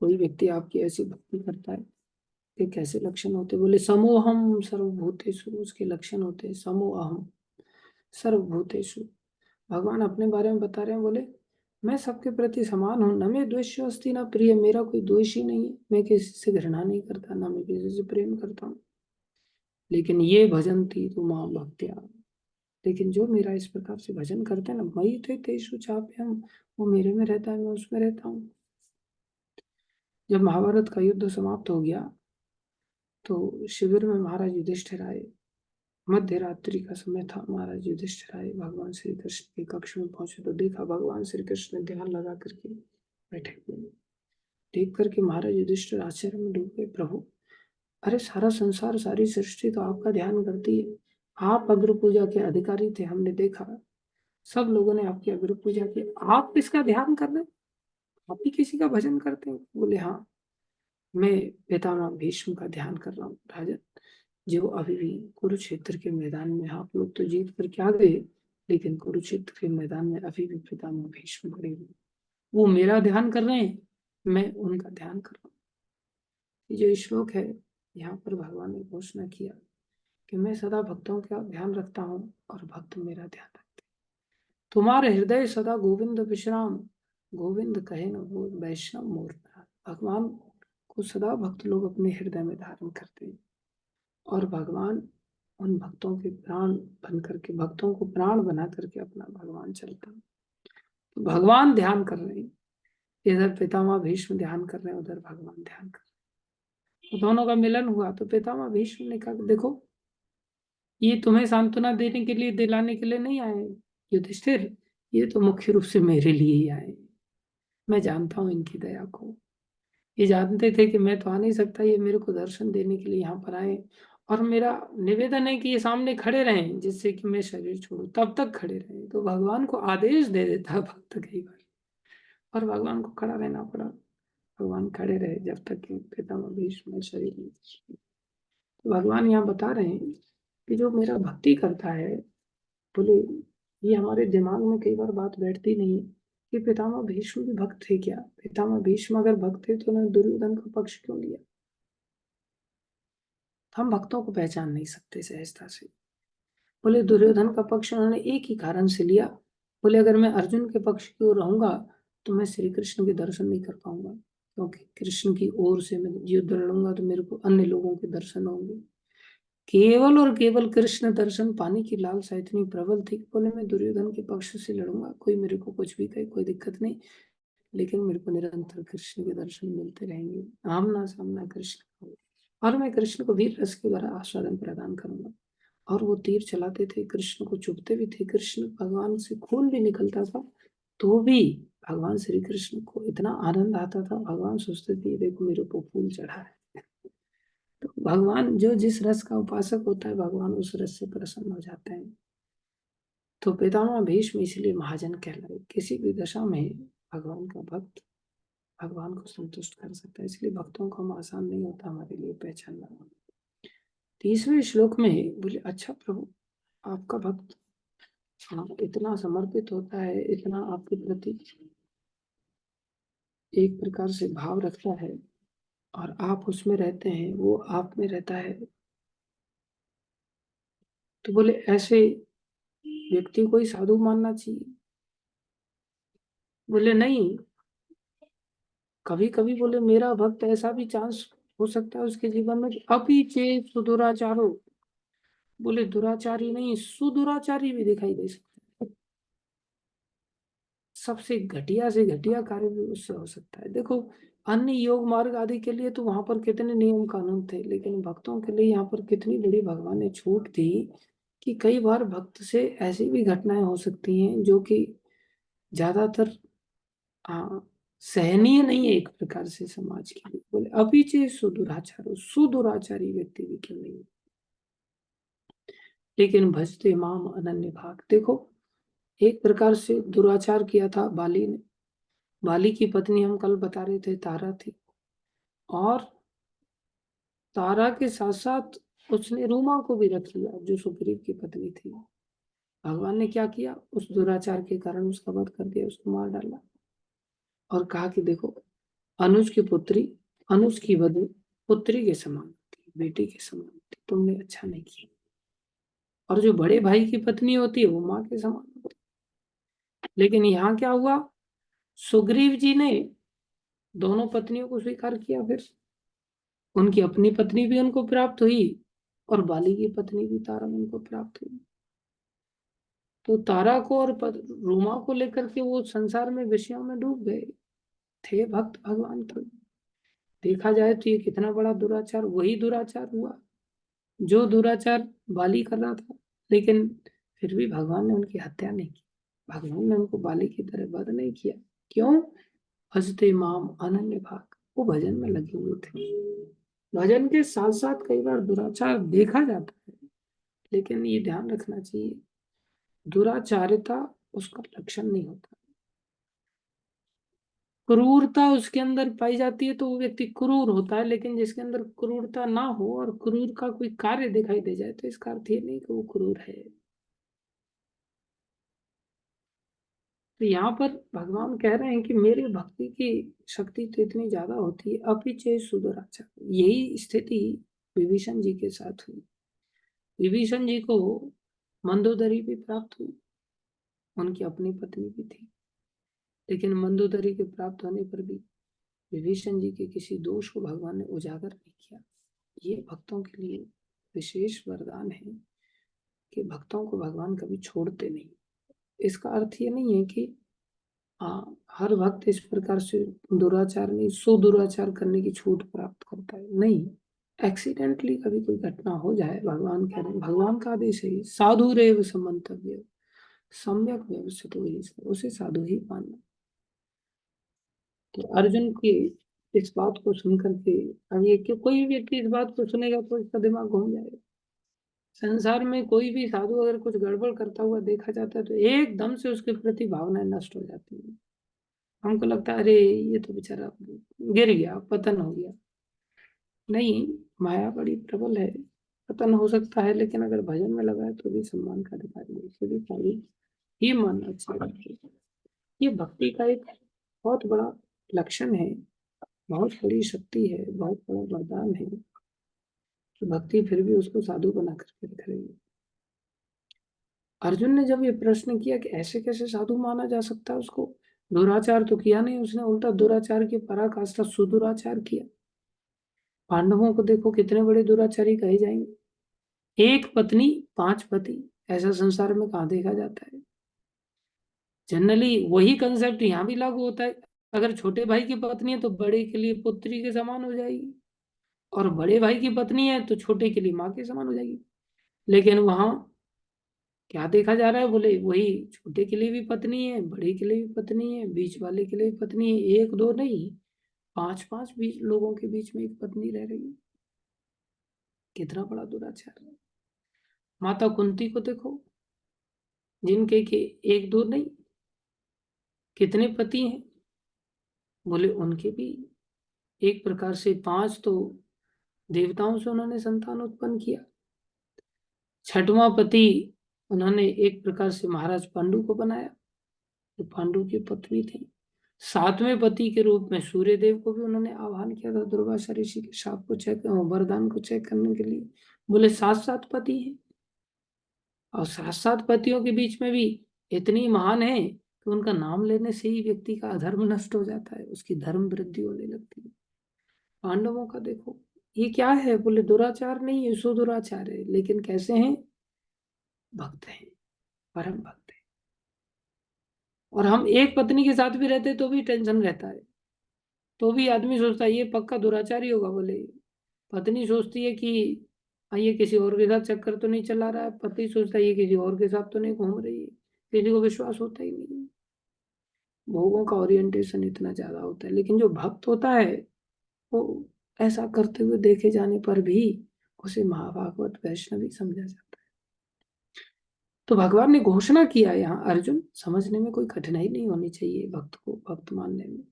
कोई व्यक्ति आपकी ऐसी भक्ति करता है, ये कैसे लक्षण होते? बोले समोहम सर्वभूतेषु, उसके लक्षण होते हैं समोहम सर्वभूतेषु। भगवान अपने बारे में बता रहे हैं, बोले मैं सबके प्रति समान हूँ, न मैं द्वेष्य अस्ति न प्रिय, मेरा कोई द्वेष ही नहीं है, मैं किसी से घृणा नहीं करता, ना मैं किसी से प्रेम करता हूँ। लेकिन ये भजन थी तो माँ भक्त्या, लेकिन जो मेरा इस प्रकार से भजन करते हैं ना, मई थे तेषु चाप्यहम्, वो मेरे में रहता है, मैं उसमें रहता हूँ। जब महाभारत का युद्ध समाप्त हो गया तो शिविर में महाराज युधिष्ठिर आए। मध्य रात्रि का समय था, महाराज युधिष्ठिर आए, भगवान श्री कृष्ण के कक्ष में पहुंचे तो देखा भगवान श्री कृष्ण ध्यान लगा करके बैठे हुए। देख करके महाराज युधिष्ठिर आश्चर्य में डूब गए, प्रभु, अरे सारा संसार सारी सृष्टि तो आपका ध्यान करती है, आप अग्र पूजा के अधिकारी थे, हमने देखा सब लोगों ने आपकी अग्र पूजा की, आप किसका ध्यान कर रहे हैं? आप ही किसी का भजन करते हैं? बोले हाँ, मैं पितामह भीष्म का ध्यान कर रहा हूँ राजन, जो अभी भी कुरुक्षेत्र के मैदान में, आप लोग तो जीत कर क्या गए, लेकिन कुरुक्षेत्र के मैदान में अभी भी पितामह भीष्म खड़े हुए, वो मेरा ध्यान कर रहे हैं, मैं उनका ध्यान कर रहा हूँ। ये जो श्लोक है, यहाँ पर भगवान ने घोषणा किया कि मैं सदा भक्तों का ध्यान रखता हूँ और भक्त मेरा ध्यान रखते हैं। तुम्हारे हृदय सदा गोविंद विश्राम, गोविंद कहे न वो वैष्णव मोर प्राण। भगवान को सदा भक्त लोग अपने हृदय में धारण करते हैं, और भगवान उन भक्तों के प्राण बन करके, भक्तों को प्राण बना करके अपना भगवान चलता है। तो भगवान ध्यान कर रहे हैं, इधर पितामह भीष्म ध्यान कर रहे हैं, उधर भगवान ध्यान कर रहे हैं। तो दोनों का मिलन हुआ। तो पितामह भीष्म ने कहा, देखो ये तुम्हें सांत्वना देने के लिए, दिलाने के लिए नहीं आए युधिष्ठिर, ये तो मुख्य रूप से मेरे लिए ही आए। मैं जानता हूं इनकी दया को, ये जानते थे कि मैं तो आ नहीं सकता, ये मेरे को दर्शन देने के लिए यहाँ पर आए। और मेरा निवेदन है कि ये सामने खड़े रहें, जिससे कि मैं शरीर छोड़ू, तब तक खड़े रहें। तो भगवान को आदेश दे देता है भक्त कई बार, और भगवान को खड़ा रहना पड़ा। भगवान खड़े रहे जब तक कि पितामह भीष्म शरीर नहीं। तो भगवान यहाँ बता रहे हैं कि जो मेरा भक्ति करता है, बोले ये हमारे दिमाग में कई बार बात बैठती नहीं कि पितामह भीष्म भी भक्त थे क्या? पितामह भीष्म अगर भक्त थे तो उन्होंने दुर्योधन का पक्ष क्यों लिया? हम भक्तों को पहचान नहीं सकते सहजता से। बोले दुर्योधन का पक्ष उन्होंने एक ही कारण से लिया, बोले अगर मैं अर्जुन के पक्ष की ओर रहूंगा तो मैं श्री कृष्ण के दर्शन नहीं कर पाऊंगा, क्योंकि कृष्ण की ओर से मैं युद्ध लड़ूंगा तो मेरे को अन्य लोगों के दर्शन होंगे। केवल और केवल कृष्ण दर्शन पाने की लालसा इतनी प्रबल थी, बोले मैं दुर्योधन के पक्ष से लड़ूंगा, कोई मेरे को कुछ भी कहे कोई दिक्कत नहीं, लेकिन मेरे को निरंतर कृष्ण के दर्शन मिलते रहेंगे, आमना सामना कृष्ण का। और मैं कृष्ण को वीर रस के भरा आस्वादन प्रदान करूंगा। और वो तीर चलाते थे, कृष्ण को चुभते भी थे, कृष्ण भगवान से खून भी निकलता था, तो भी भगवान श्री कृष्ण को इतना आनंद आता था, भगवान सोचते थे देखो मेरे को फूल चढ़ा है। तो भगवान जो जिस रस का उपासक होता है, भगवान उस रस से प्रसन्न हो जाते हैं। तो पितामह भीष्म इसलिए महाजन कहलाए। किसी भी दशा में भगवान का भक्त भगवान को संतुष्ट कर सकता है, इसलिए भक्तों को हम आसान नहीं होता हमारे लिए पहचानना। 30वें श्लोक में बोले, अच्छा प्रभु, आपका भक्त इतना समर्पित होता है, इतना आपके प्रति एक प्रकार से भाव रखता है, और आप उसमें रहते हैं, वो आप में रहता है। तो बोले ऐसे व्यक्ति को ही साधु मानना चाहिए? बोले नहीं, कभी कभी बोले मेरा भक्त ऐसा भी चांस हो सकता है उसके जीवन में, अभी चेत सुदुराचारो, बोले दुराचारी नहीं सुदुराचारी भी दिखाई दे सकता है। सबसे घटिया से घटिया कार्य भी उससे हो सकता है। देखो अन्य योग मार्ग आदि के लिए तो वहां पर कितने नियम कानून थे, लेकिन भक्तों के लिए यहाँ पर कितनी बड़ी भगवान ने छूट दी कि कई बार भक्त से ऐसी भी घटनाएं हो सकती हैं जो कि ज्यादातर सहनीय नहीं है एक प्रकार से समाज के लिए। बोले अभी चे सुदुराचारो, सुदुराचारी व्यक्ति भी क्यों नहीं, लेकिन भजते माम अनन्य भाग। देखो एक प्रकार से दुराचार किया था बाली ने। बाली की पत्नी हम कल बता रहे थे तारा थी, और तारा के साथ साथ उसने रूमा को भी रख लिया जो सुग्रीव की पत्नी थी। भगवान ने क्या किया, उस दुराचार के कारण उसका वध कर दिया, उसको मार डाला, और कहा कि देखो अनुज की पुत्री, अनुज की वधु पुत्री के समान थी, बेटी के समान थी, तुमने अच्छा नहीं किया। और जो बड़े भाई की पत्नी होती है वो माँ के समान होती है। लेकिन यहाँ क्या हुआ, सुग्रीव जी ने दोनों पत्नियों को स्वीकार किया, फिर उनकी अपनी पत्नी भी उनको प्राप्त हुई, और बाली की पत्नी भी तारा उनको प्राप्त हुई। तो तारा को और रूमा को लेकर के वो संसार में विषयों में डूब गए थे भक्त भगवान। तो देखा जाए तो ये कितना बड़ा दुराचार, वही दुराचार हुआ जो दुराचार बाली कर रहा था, लेकिन फिर भी भगवान ने उनकी हत्या नहीं की, भगवान ने उनको बाली की तरह वध नहीं किया। क्यों? भजते माम अनन्य भाग, वो भजन में लगे हुए थे। भजन के साथ साथ कई बार दुराचार देखा जाता है, लेकिन ये ध्यान रखना चाहिए दुराचारिता उसका लक्षण नहीं होता। क्रूरता उसके अंदर पाई जाती है तो वो व्यक्ति क्रूर होता है, लेकिन जिसके अंदर क्रूरता ना हो और क्रूर का कोई कार्य दिखाई दे जाए तो इसका अर्थ ये नहीं कि वो क्रूर है। तो यहाँ पर भगवान कह रहे हैं कि मेरे भक्ति की शक्ति तो इतनी ज्यादा होती है, अपिचे सुदुराचार। यही स्थिति विभीषण जी के साथ हुई। विभीषण जी को मंदोदरी भी प्राप्त हुई, उनकी अपनी पत्नी भी थी, लेकिन मंदोदरी के प्राप्त होने पर भी विभीषण जी के किसी दोष को भगवान ने उजागर नहीं किया। ये भक्तों के लिए विशेष वरदान है कि भक्तों को भगवान कभी छोड़ते नहीं। इसका अर्थ ये नहीं है कि हर भक्त इस प्रकार से दुराचार नहीं, सुदुराचार करने की छूट प्राप्त करता है, नहीं। एक्सीडेंटली कभी कोई घटना हो जाए, भगवान कह रहे हैं, भगवान का आदेश है, साधु रेव समंतव्य, सम्यक व्यवस्थित हुई, उसे साधु ही मानना। तो अर्जुन की इस बात को सुनकर के, अब ये कि कोई भी व्यक्ति इस बात को सुनेगा तो इसका दिमाग घूम जाएगा। संसार में कोई भी साधु अगर कुछ गड़बड़ करता हुआ देखा जाता है तो एकदम से उसके प्रति भावनाएं नष्ट हो जाती है। हमको लगता है अरे ये तो बेचारा गिर गया, पतन हो गया। नहीं, माया बड़ी प्रबल है, पतन हो सकता है, लेकिन अगर भजन में लगा है तो भी सम्मान का अधिकारी है, इसे भी खाली ही मानना चाहिए। ये भक्ति का एक बहुत बड़ा लक्षण है, बहुत बड़ी शक्ति है, बहुत बड़ा वरदान है कि भक्ति फिर भी उसको साधु बना करके रख रही है। अर्जुन ने जब ये प्रश्न किया कि ऐसे कैसे साधु माना जा सकता है उसको, दुराचार तो किया नहीं उसने, उल्टा दुराचार की पराकाष्ठा सुदुराचार किया। पांडवों को देखो कितने बड़े दुराचारी कहे जाएंगे। एक पत्नी 5 पति, ऐसा संसार में कहाँ देखा जाता है। जनरली वही कंसेप्ट यहाँ भी लागू होता है। अगर छोटे भाई की पत्नी है तो बड़े के लिए पुत्री के समान हो जाएगी, और बड़े भाई की पत्नी है तो छोटे के लिए माँ के समान हो जाएगी। लेकिन वहां क्या देखा जा रहा है, बोले वही छोटे के लिए भी पत्नी है, बड़े के लिए भी पत्नी है, बीच वाले के लिए भी पत्नी है, एक दो नहीं, 5-5 बीच लोगों के बीच में एक पत्नी रह रही है। कितना बड़ा दुराचार है। माता कुंती को देखो, जिनके के एक दो नहीं कितने पति हैं, बोले उनके भी एक प्रकार से 5 तो देवताओं से उन्होंने संतान उत्पन्न किया। छठवां पति उन्होंने एक प्रकार से महाराज पांडु को बनाया, जो पांडु की पत्नी थी। 7वें पति के रूप में सूर्य देव को भी उन्होंने आह्वान किया था दुर्वासा ऋषि के शाप को चेक, वरदान को चेक करने के लिए। बोले 7-7 पति हैं, और 7-7 पतियों के बीच में भी इतनी महान है कि उनका नाम लेने से ही व्यक्ति का अधर्म नष्ट हो जाता है, उसकी धर्म वृद्धि होने लगती है। पांडवों का देखो, ये क्या है, बोले दुराचार नहीं है, सुदुराचार है, लेकिन कैसे हैं, भक्त हैं, परम भक्त हैं। और हम एक पत्नी के साथ भी रहते तो भी टेंशन रहता है, तो भी आदमी सोचता है ये पक्का दुराचारी होगा। बोले पत्नी सोचती है कि ये किसी और के साथ चक्कर तो नहीं चला रहा है, पति सोचता है ये किसी और के साथ तो नहीं घूम रही है, किसी को विश्वास होता ही नहीं। भोगों का ओरिएंटेशन इतना ज्यादा होता है, लेकिन जो भक्त होता है वो ऐसा करते हुए देखे जाने पर भी उसे महाभागवत वैष्णवी समझा जाता है। तो भगवान ने घोषणा किया यहाँ, अर्जुन समझने में कोई कठिनाई नहीं होनी चाहिए भक्त को भक्त मानने में।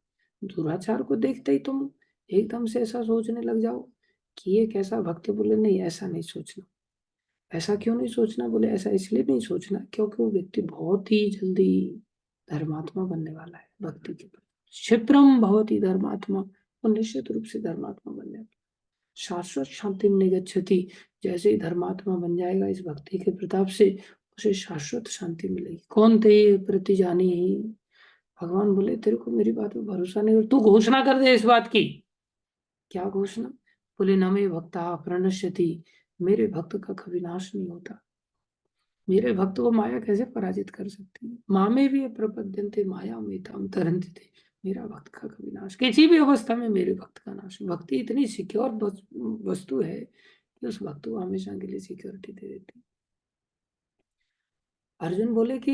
दुराचार को देखते ही तुम एकदम से ऐसा सोचने लग जाओ कि ये कैसा भक्त, बोले नहीं ऐसा नहीं सोचना। ऐसा क्यों नहीं सोचना, बोले ऐसा इसलिए नहीं सोचना क्योंकि वो व्यक्ति बहुत ही जल्दी धर्मात्मा बनने वाला है भक्ति के प्रति। क्षिप्रम भवति धर्मात्मा, वो निश्चित रूप से धर्मात्मा बन जाता है। शाश्वत शांति में निगच्छति, जैसे ही धर्मात्मा बन जाएगा इस भक्ति के प्रताप से, उसे शाश्वत शांति मिलेगी। कौन थे प्रति जानी ही, भगवान बोले तेरे को मेरी बात में भरोसा नहीं, और तू घोषणा कर दे इस बात की। क्या घोषणा, बोले न मे भक्ता प्रणश्यति, मेरे भक्त का कभी नाश नहीं होता। मेरे भक्त को माया कैसे पराजित कर सकती है। माँ में भी प्रपद्यन्ते माया में ताम तरन्ति थे, मेरा भक्त का कभी नाश, किसी भी अवस्था में मेरे भक्त का नाश। भक्ति इतनी सिक्योर वस्तु है कि उस भक्त को हमेशा के लिए सिक्योरिटी दे देती है। अर्जुन बोले कि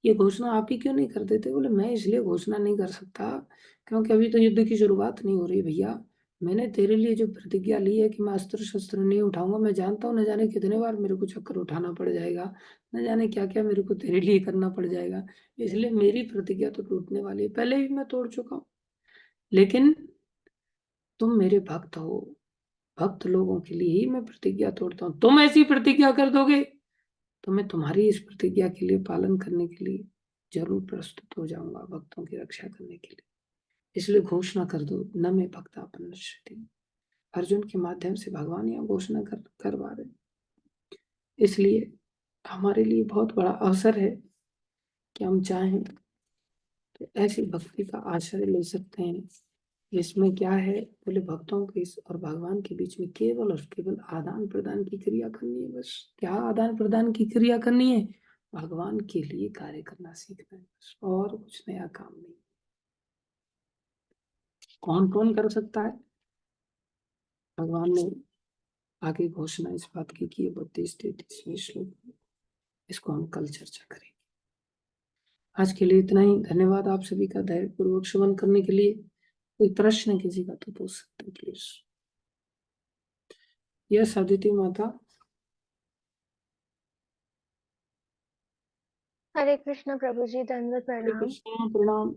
ये घोषणा आप ही क्यों नहीं कर देते, बोले मैं इसलिए घोषणा नहीं कर सकता क्योंकि अभी तो युद्ध की शुरुआत नहीं हो रही भैया। मैंने तेरे लिए जो प्रतिज्ञा ली है कि मैं अस्त्र शस्त्र नहीं उठाऊंगा, मैं जानता हूँ न जाने कितने बार मेरे को चक्कर उठाना पड़ जाएगा, न जाने क्या क्या मेरे को तेरे लिए करना पड़ जाएगा, इसलिए मेरी प्रतिज्ञा तो टूटने वाली है, पहले भी मैं तोड़ चुका हूँ। लेकिन तुम मेरे भक्त हो, भक्त लोगों के लिए ही मैं प्रतिज्ञा तोड़ता हूँ। तुम ऐसी प्रतिज्ञा कर दोगे तो मैं तुम्हारी इस प्रतिज्ञा के लिए पालन करने के लिए जरूर प्रस्तुत हो जाऊंगा, भक्तों की रक्षा करने के लिए। इसलिए घोषणा कर दो न मैं भक्ता पनश्यति। अर्जुन के माध्यम से भगवान यहाँ घोषणा करवा रहे। इसलिए हमारे लिए बहुत बड़ा अवसर है कि हम चाहें तो ऐसी भक्ति का आश्रय ले सकते हैं इसमें क्या है, बोले भक्तों के और भगवान के बीच में केवल और केवल आदान प्रदान की क्रिया करनी है। बस क्या आदान प्रदान की क्रिया करनी है? भगवान के लिए कार्य करना सीखना है, बस और कुछ नया काम नहीं। कौन कौन कर सकता है? भगवान ने आगे घोषणा इस बात की है 32-33वें श्लोक में। इसको हम कल चर्चा करेंगे। आज के लिए इतना ही। धन्यवाद आप सभी का धैर्यपूर्वक श्रवण करने के लिए। कोई प्रश्न किसी का तो पूछ सकते हैं प्लीज। यस अदिति माता। हरे कृष्ण प्रभु जी, दंडवत हरे प्रणाम। कृष्ण प्रणाम।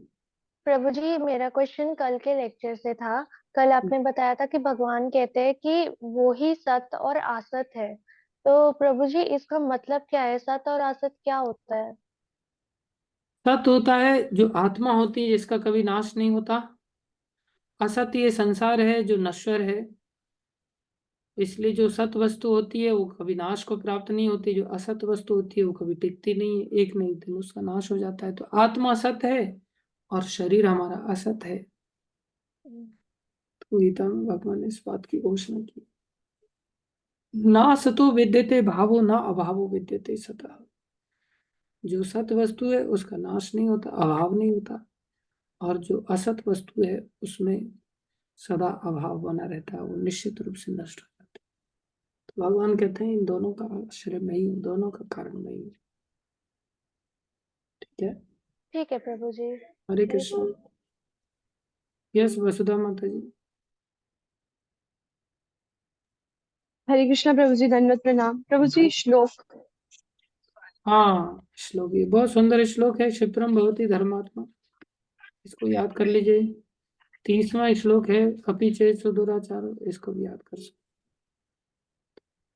प्रभु जी, मेरा क्वेश्चन कल के लेक्चर से था। कल आपने बताया था कि भगवान कहते हैं कि वो ही सत और असत है। तो प्रभु जी, इसका मतलब क्या है? सत और असत क्या होता है? सत होता है जो आत्मा होती है, जिसका कभी नाश नहीं होता। असत ये संसार है जो नश्वर है। इसलिए जो सत वस्तु होती है वो कभी नाश को प्राप्त नहीं होती, जो असत वस्तु होती है वो कभी टिकती नहीं है, एक न एक दिन उसका नाश हो जाता है। तो आत्मा सत है और शरीर हमारा असत है। हम्म। तो गीता में भगवान ने इस बात की घोषणा की, ना सतो विद्यते भावो ना अभावो विद्यते सतः। जो सत वस्तु है उसका नाश नहीं होता, अभाव नहीं होता, और जो असत वस्तु है उसमें सदा अभाव बना रहता है, वो निश्चित रूप से नष्ट हो जाता है। तो भगवान कहते हैं इन दोनों का आश्रय मैं ही हूँ, दोनों का कारण मैं ही हूँ। ठीक है। ठीक है प्रभु जी। हरे कृष्ण। यस वसुधा माता जी। हरे कृष्णा प्रभु जी, दंडवत प्रणाम। प्रभु जी, श्लोक। हाँ श्लोक, ये बहुत सुंदर श्लोक है। क्षिप्रम भवति धर्मात्मा, इसको याद कर लीजिए। 30वां श्लोक है, अपि चेत् सुदुराचारो, इसको भी याद कर सकते।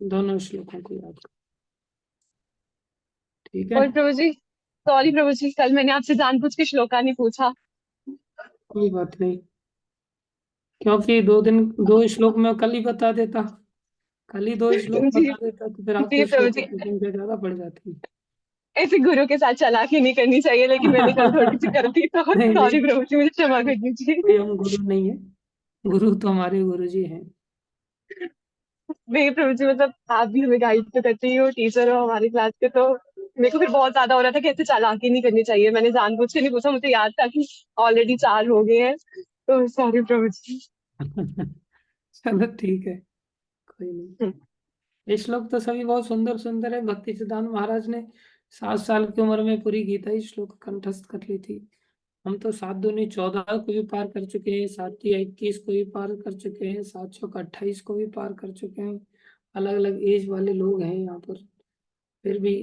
दोनों श्लोकों को याद कर। ठीक है। और प्रभु जी, सॉरी प्रभु जी, कल मैंने आपसे जानबूझ के श्लोका नहीं पूछा। कोई बात नहीं, क्योंकि 2 श्लोक में कल ही बता देता, कल ही 2 श्लोक जी बता देता तो फिर आपको जी प्रभु श्लोकों जी, की संख्या ज्यादा पड़ जाती। ऐसे गुरु के साथ चालाकी नहीं करनी चाहिए, लेकिन मैंने कल थोड़ी सी कर दी, तो नहीं नहीं, सॉरी प्रभु जी, मुझे क्षमा कर दीजिए। कोई हम गुरु नहीं है, गुरु तो हमारे गुरु जी हैं। नहीं प्रभु जी, मतलब आप भी हमें गाइड तो करते ही हो, टीचर हो हमारी क्लास के, तो मेरे को फिर बहुत ज्यादा हो रहा था कि ऐसे चालाकी नहीं करनी चाहिए। मैंने जानबूझ के नहीं पूछा, मुझे याद था कि ऑलरेडी 4 हो गए हैं, तो सॉरी प्रभु जी। चलो ठीक है, कोई नहीं। ये श्लोक तो सभी बहुत सुंदर सुंदर है। भक्ति सिद्धांत महाराज ने 7 साल की उम्र में पूरी गीता ही श्लोक कंठस्थ कर ली थी। हम तो 7 दूनी 14 को भी पार कर चुके हैं, 7 तिया 21 को भी पार कर चुके हैं, 7 चौक 28 को भी पार कर चुके हैं। अलग अलग एज वाले लोग हैं यहाँ पर, फिर भी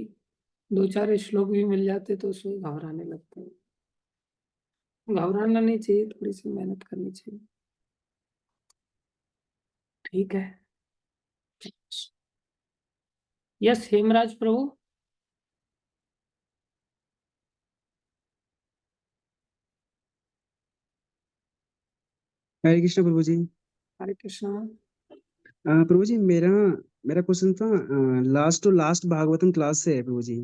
2-4 श्लोक भी मिल जाते तो उसमें घबराने लगते हैं। घबराना नहीं चाहिए, थोड़ी सी मेहनत करनी चाहिए। ठीक है। यस हेमराज प्रभु। हरे कृष्ण प्रभु जी। हरे कृष्णा। प्रभु जी, मेरा मेरा क्वेश्चन था, last to last Bhagavatam class से है प्रभु जी।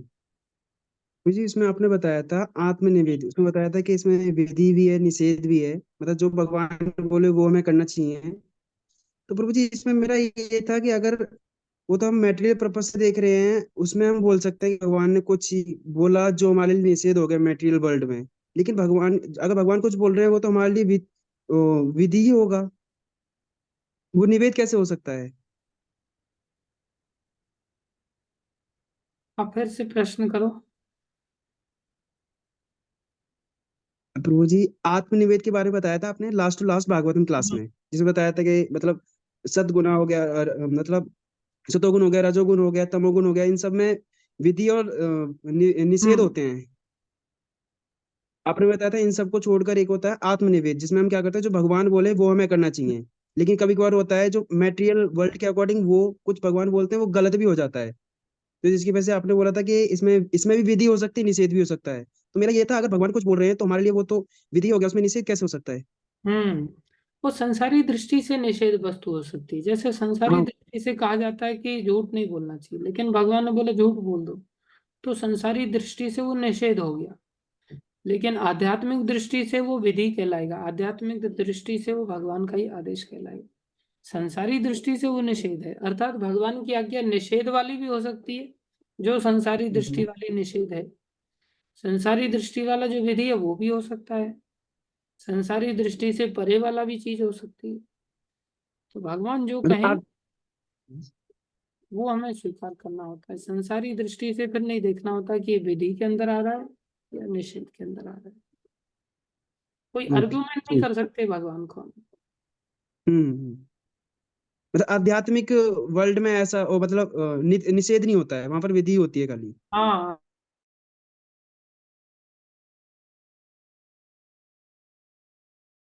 प्रभु जी, इसमें आपने बताया था आत्मनिवेद, उसमें बताया था कि इसमें विधि भी है निषेध भी है, मतलब जो भगवान बोले वो हमें करना चाहिए। तो प्रभु जी, इसमें मेरा ये था कि अगर वो तो हम मेटेरियल पर्पज से देख रहे हैं, उसमें हम बोल सकते हैं कि भगवान ने कुछ बोला जो हमारे लिए निषेध हो गया मेटेरियल वर्ल्ड में। लेकिन भगवान, अगर भगवान कुछ बोल रहे हैं वो तो हमारे लिए विधि ही होगा, वो निवेद कैसे हो सकता है? आप फिर से प्रश्न करो। प्रभु जी, आत्मनिवेद के बारे में बताया था आपने last to last Bhagavatam class में, जिसमें बताया था कि मतलब सदगुना हो गया और मतलब सतोगुण हो गया, रजोगुण हो गया, तमोगुण हो गया, इन सब में विधि और निषेध हम्म होते हैं। आपने बताया था इन सबको छोड़कर एक होता है आत्मनिवेद, जिसमें हम क्या करते हैं, जो भगवान बोले वो हमें करना चाहिए। लेकिन कभी कभार होता है जो मेटेरियल वर्ल्ड के अकॉर्डिंग वो कुछ भगवान बोलते हैं वो गलत भी हो जाता है। तो जिसकी वजह से आपने बोला था कि इसमें इसमें भी विधि हो सकती है, निषेध भी हो सकता है। तो मेरा ये था, अगर भगवान कुछ बोल रहे हैं तो हमारे लिए वो तो विधि हो गया, उसमें निषेध कैसे हो सकता है? हम्म वो संसारी दृष्टि से निषेध वस्तु हो सकती है। जैसे संसारी हाँ। दृष्टि से कहा जाता है कि झूठ नहीं बोलना चाहिए, लेकिन भगवान ने बोले झूठ बोल दो, तो संसारी दृष्टि से वो निषेध हो गया। लेकिन आध्यात्मिक दृष्टि से वो विधि कहलाएगा, आध्यात्मिक दृष्टि से वो भगवान का ही आदेश कहलाएगा। संसारी दृष्टि से वो निषेध है, अर्थात भगवान की आज्ञा निषेध वाली भी हो सकती है, जो संसारी दृष्टि वाली निषेध है। संसारी दृष्टि वाला जो विधि है वो भी हो सकता है, संसारी दृष्टि से परे वाला भी चीज हो सकती है। तो भगवान जो मतलब कहें आप वो हमें स्वीकार करना होता है। संसारी दृष्टि से फिर नहीं देखना होता कि ये विधि के अंदर आ रहा है या निषेध के अंदर आ रहा है। कोई ओके आर्गुमेंट नहीं ठीक। कर सकते भगवान को हम। हम्म। मतलब आध्यात्मिक वर्ल्ड में ऐसा मतलब निषेध नहीं होता है, वहां पर विधि होती है खाली। हाँ,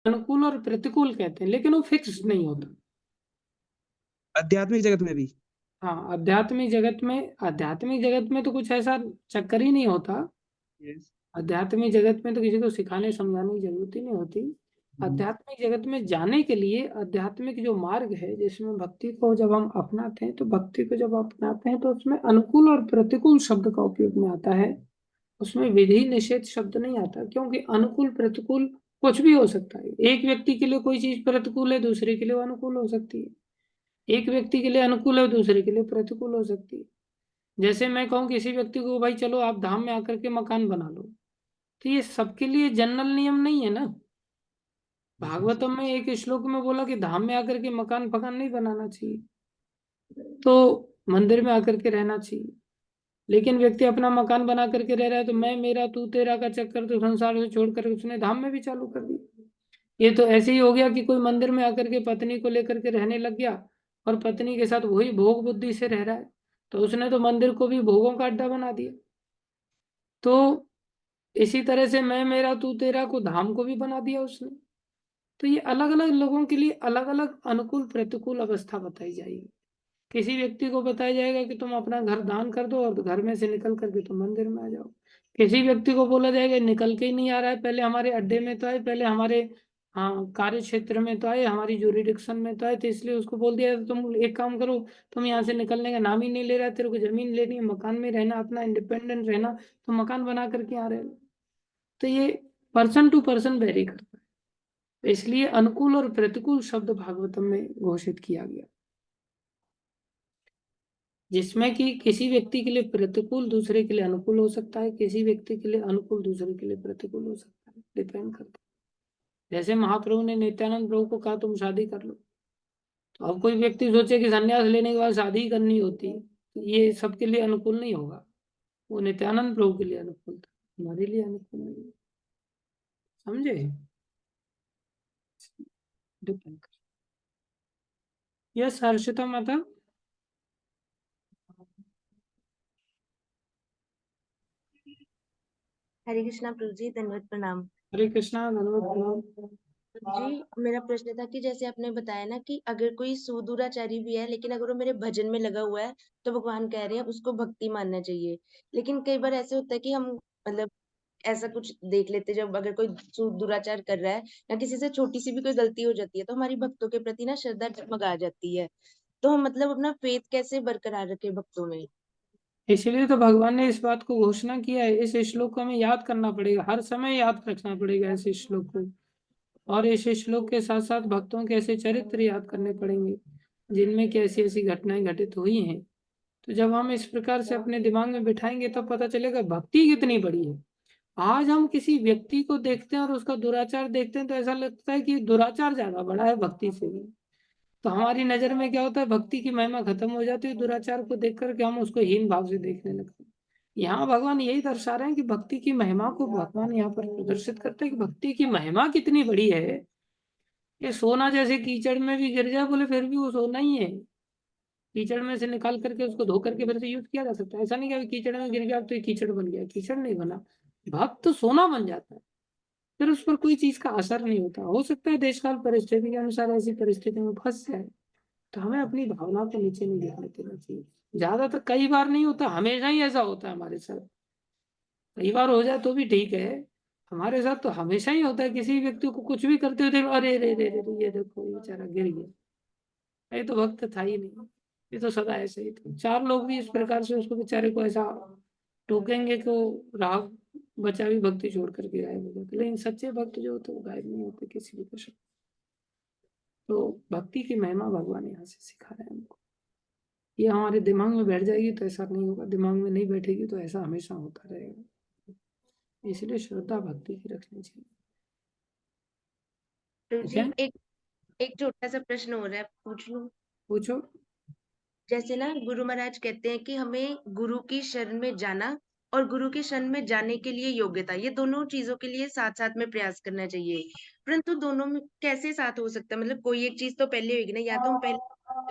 अनुकूल और प्रतिकूल कहते हैं, लेकिन वो फिक्स नहीं होता। आध्यात्मिक जगत में भी। हाँ, आध्यात्मिक जगत में तो कुछ ऐसा चक्कर ही नहीं होता। यस। आध्यात्मिक जगत में तो किसी को सिखाने समझाने की जरूरत ही नहीं होती। आध्यात्मिक जगत में जाने के लिए आध्यात्मिक जो मार्ग है, जिसमें भक्ति को जब हम अपनाते हैं, तो भक्ति को जब अपनाते हैं तो उसमें अनुकूल और प्रतिकूल शब्द का उपयोग में आता है। उसमें विधि निषेध शब्द नहीं आता, क्योंकि अनुकूल प्रतिकूल कुछ भी हो सकता है। एक व्यक्ति के लिए कोई चीज प्रतिकूल है, दूसरे के लिए वो अनुकूल हो सकती है। एक व्यक्ति के लिए अनुकूल है, दूसरे के लिए प्रतिकूल हो सकती है। जैसे मैं कहूँ किसी व्यक्ति को, भाई चलो आप धाम में आकर के मकान बना लो, तो ये सबके लिए जनरल नियम नहीं है ना। भागवतम में एक श्लोक में बोला कि धाम में आकर के मकान फकान नहीं बनाना चाहिए, तो मंदिर में आकर के रहना चाहिए। लेकिन व्यक्ति अपना मकान बना करके रह रहा है, तो मैं मेरा तू तेरा का चक्कर तो संसार से छोड़ कर उसने धाम में भी चालू कर दिया। ये तो ऐसे ही हो गया कि कोई मंदिर में आकर के पत्नी को लेकर के रहने लग गया, और पत्नी के साथ वही भोग बुद्धि से रह रहा है, तो उसने तो मंदिर को भी भोगों का अड्डा बना दिया। तो इसी तरह से मैं मेरा तू तेरा को धाम को भी बना दिया उसने। तो ये अलग अलग लोगों के लिए अलग अलग अनुकूल प्रतिकूल अवस्था बताई जाएगी। किसी व्यक्ति को बताया जाएगा कि तुम अपना घर दान कर दो और घर में से निकल करके तुम मंदिर में आ जाओ। किसी व्यक्ति को बोला जाएगा निकल के ही नहीं आ रहा है, पहले हमारे अड्डे में तो आए, पहले हमारे हाँ कार्य क्षेत्र में तो आए, हमारी जुरिडिक्शन में तो आए, तो इसलिए उसको बोल दिया तुम एक काम करो, तुम यहाँ से निकलने का नाम ही नहीं ले रहा, तेरे को जमीन लेनी है, मकान में रहना, अपना इंडिपेंडेंट रहना, तो मकान बना करके आ रहे हो। तो ये पर्सन टू पर्सन वेरी करता है। तो इसलिए अनुकूल और प्रतिकूल शब्द भागवतम में घोषित किया गया, जिसमें कि किसी व्यक्ति के लिए प्रतिकूल दूसरे के लिए अनुकूल हो सकता है, किसी व्यक्ति के लिए अनुकूल दूसरे के लिए प्रतिकूल हो सकता है, डिपेंड करता है। जैसे महाप्रभु ने नित्यानंद प्रभु को कहा तुम शादी कर लो, तो अब कोई व्यक्ति सोचे कि संन्यास लेने के बाद शादी करनी होती है, तो ये सबके लिए अनुकूल नहीं होगा। वो नित्यानंद प्रभु के लिए अनुकूल था, हमारे लिए अनुकूल नहीं है। समझे? डिपेंड कर। यस हर्षिता माता। हरे कृष्णा प्रभु जी, दंडवत प्रणाम। हरे कृष्णा, धन्यवाद प्रणाम। प्रभु जी, मेरा प्रश्न था कि जैसे आपने बताया ना कि अगर कोई सुदूराचारी भी है लेकिन अगर वो मेरे भजन में लगा हुआ है तो भगवान कह रहे हैं उसको भक्ति मानना चाहिए। लेकिन कई बार ऐसे होता है कि हम मतलब ऐसा कुछ देख लेते, जब अगर कोई दुराचार कर रहा है या किसी से छोटी सी भी कोई गलती हो जाती है तो हमारी भक्तों के प्रति ना श्रद्धा डगमगा जाती है। तो हम मतलब अपना फेथ कैसे बरकरार रखे भक्तों में? इसलिए तो भगवान ने इस बात को घोषणा किया है। इस श्लोक को हमें याद करना पड़ेगा, हर समय याद रखना पड़ेगा इस श्लोक को। और इस श्लोक के साथ साथ भक्तों के ऐसे चरित्र याद करने पड़ेंगे जिनमें की ऐसी ऐसी घटनाएं घटित हुई हैं। तो जब हम इस प्रकार से अपने दिमाग में बिठाएंगे तब पता चलेगा भक्ति कितनी बड़ी है। आज हम किसी व्यक्ति को देखते हैं और उसका दुराचार देखते हैं तो ऐसा लगता है कि दुराचार ज्यादा बड़ा है भक्ति से भी। तो हमारी नजर में क्या होता है, भक्ति की महिमा खत्म हो जाती है, दुराचार को देख करके हम उसको हीन भाव से देखने लगते हैं। यहाँ भगवान यही दर्शा रहे हैं कि भक्ति की महिमा को भगवान यहाँ पर प्रदर्शित करते हैं कि भक्ति की महिमा कितनी बड़ी है। ये सोना जैसे कीचड़ में भी गिर जाए बोले फिर भी वो सोना ही है। कीचड़ में से निकाल करके उसको धो करके फिर से यूज किया जा सकता है। ऐसा नहीं कि कीचड़ में गिर गया तो ये कीचड़ बन गया, कीचड़ नहीं बना। भक्त तो सोना बन जाता है, फिर उस पर कोई चीज का असर नहीं होता। हो सकता है देश काल परिस्थिति के अनुसार ऐसी परिस्थिति में फंस जाए, तो हमें अपनी भावना को नीचे नहीं गिरने देना चाहिए। ज्यादातर कई बार नहीं होता, हमेशा ही ऐसा होता है हमारे साथ। कई बार हो जाए तो भी ठीक है, हमारे साथ तो हमेशा ही होता है। किसी व्यक्ति को कुछ भी करते हुए देखो, अरे रे रे रे रे, ये देखो ये बेचारा गिर गया, ये तो वक्त था ही नहीं, ये तो सदा ऐसे ही था। चार लोग भी इस प्रकार से उसको बेचारे को ऐसा टोकेंगे कि वो राह बचा भी भक्ति छोड़ करके गायब हो जाता, लेकिन सच्चे भक्त जो होते वो गायब नहीं होते किसी भी दशा। तो भक्ति की महिमा भगवान यहाँ से सिखा रहे हैं हमको। ये हमारे दिमाग में बैठ जाएगी तो ऐसा नहीं होगा, दिमाग में नहीं बैठेगी तो ऐसा हमेशा होता रहेगा। इसलिए श्रद्धा भक्ति की रखनी चाहिए। प्रभु ठीक जी है, एक छोटा सा प्रश्न हो रहा है, पूछ लूं? पूछो। जैसे ना गुरु महाराज कहते हैं कि हमें गुरु की शरण में जाना और गुरु की शरण में जाने के लिए योग्यता, ये दोनों चीजों के लिए साथ साथ में प्रयास करना चाहिए। परंतु दोनों में कैसे साथ हो सकता है? मतलब कोई एक चीज तो पहले होगी ना, या तो हम पहले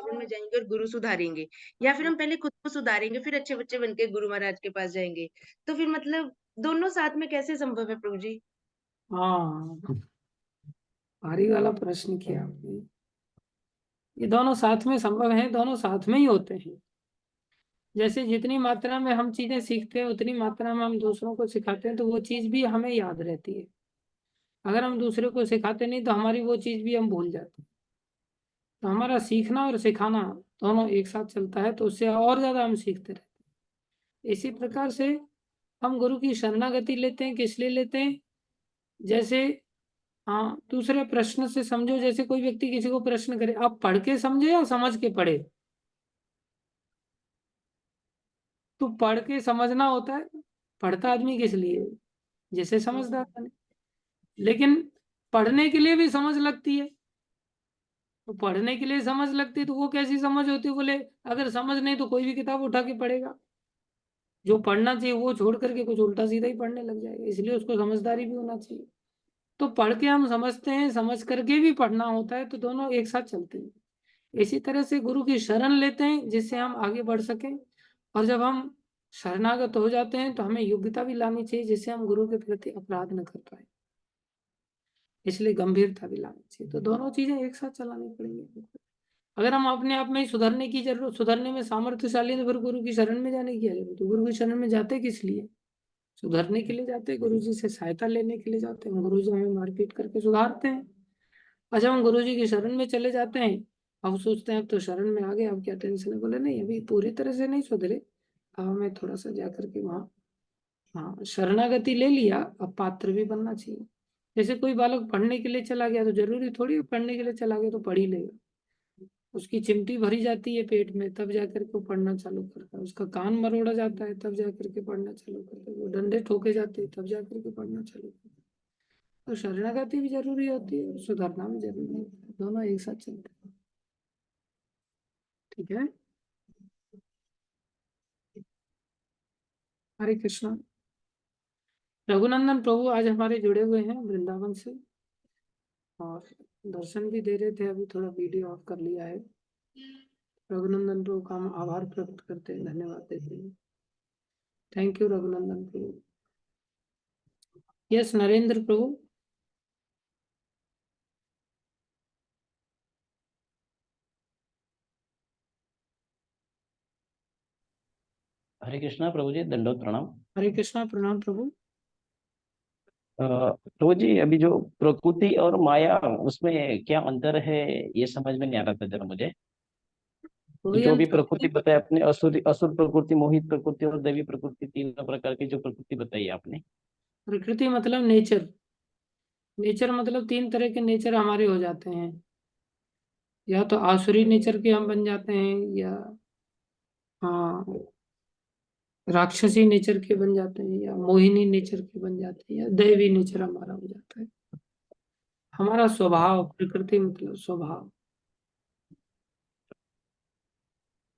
शरण में जाएंगे और गुरु सुधारेंगे, या फिर हम पहले खुद को सुधारेंगे फिर अच्छे बच्चे बन के गुरु महाराज के पास जाएंगे। तो फिर मतलब दोनों साथ में कैसे संभव है प्रभु जी? हाँ, भारी वाला प्रश्न किया आपने। ये दोनों साथ में संभव है, दोनों साथ में ही होते हैं। जैसे जितनी मात्रा में हम चीजें सीखते हैं उतनी मात्रा में हम दूसरों को सिखाते हैं तो वो चीज भी हमें याद रहती है। अगर हम दूसरे को सिखाते नहीं तो हमारी वो चीज भी हम भूल जाते हैं। तो हमारा सीखना और सिखाना दोनों एक साथ चलता है तो उससे और ज्यादा हम सीखते रहते हैं। इसी प्रकार से हम गुरु की शरणागति लेते हैं, किस लिए लेते हैं? जैसे, हाँ, दूसरे प्रश्न से समझो। जैसे कोई व्यक्ति किसी को प्रश्न करे, आप पढ़ के समझे या समझ के पढ़े? तो पढ़ के समझना होता है। पढ़ता आदमी किस लिए है? जैसे समझदार बने। लेकिन पढ़ने के लिए भी समझ लगती है। तो पढ़ने के लिए समझ लगती है तो वो कैसी समझ होती है? बोले, अगर समझ नहीं तो कोई भी किताब उठा के पढ़ेगा, जो पढ़ना चाहिए वो छोड़ करके कुछ उल्टा सीधा ही पढ़ने लग जाएगा। इसलिए उसको समझदारी भी होना चाहिए। तो पढ़ के हम समझते हैं, समझ करके भी पढ़ना होता है, तो दोनों एक साथ चलते हैं। इसी तरह से गुरु की शरण लेते हैं जिससे हम आगे बढ़ सकें। और जब हम शरणागत हो जाते हैं तो हमें योग्यता भी लानी चाहिए जिससे हम गुरु के प्रति अपराध न कर पाए। इसलिए गंभीरता भी लानी चाहिए। तो दोनों चीजें एक साथ चलानी पड़ेंगी। अगर हम अपने आप में ही सुधरने की जरूरत, सुधरने में सामर्थ्यशाली हैं, तो फिर गुरु की शरण में जाने की क्या जरूरत है? गुरु की शरण में जाते किस लिए? सुधरने के लिए जाते हैं, गुरु जी से सहायता लेने के लिए जाते हैं। गुरु जी हमें मारपीट करके सुधारते हैं। अच्छा, हम गुरु जी की शरण में चले जाते हैं, अब सोचते हैं अब तो शरण में आ गए, अब क्या टेंशन है? बोले नहीं, अभी पूरी तरह से नहीं सुधरे, अब हमें थोड़ा सा जा करके वहाँ, हाँ, शरणागति ले लिया, अब पात्र भी बनना चाहिए। जैसे कोई बालक पढ़ने के लिए चला गया तो जरूरी थोड़ी है पढ़ने के लिए चला गया तो पढ़ ही लेगा। उसकी चिमटी भरी जाती है पेट में तब जाकर के वो पढ़ना चालू करता है, उसका कान मरोड़ा जाता है तब जाकर के पढ़ना चालू करता है, वो डंडे ठोके जाते हैं तब जाकर के पढ़ना चालू करता है। तो शरणागति भी जरूरी होती है और सुधरना भी जरूरी होता है, दोनों एक साथ चलते हैं। ठीक है, हरे कृष्णा। रघुनंदन प्रभु आज हमारे जुड़े हुए हैं वृंदावन से और दर्शन भी दे रहे थे, अभी थोड़ा वीडियो ऑफ कर लिया है। रघुनंदन प्रभु का हम आभार प्रकट करते हैं, धन्यवाद देते हैं। Thank you Raghunandan Prabhu. Yes Narendra Prabhu. Hare Krishna प्रभु जी, दंडोत प्रणाम। हरे कृष्णा, प्रणाम प्रभु। प्रभु जी, अभी जो प्रकृति और माया उसमें क्या अंतर है ये समझ में नहीं आ रहा था जरा मुझे। कोई जो भी अंतर प्रकृति नहीं। बताया आपने, असुर असुर प्रकृति, मोहित प्रकृति और दैवी प्रकृति, तीनों प्रकार की जो प्रकृति बताई आपने। प्रकृति मतलब नेचर। नेचर मतलब तीन तरह के नेचर हमारे हो जाते हैं, या तो आसुरी नेचर के हम बन जाते हैं, या हाँ राक्षसी नेचर के बन जाते हैं, या मोहिनी नेचर के बन जाते हैं, या दैवी नेचर हमारा हो जाता है। हमारा स्वभाव, प्रकृति मतलब स्वभाव।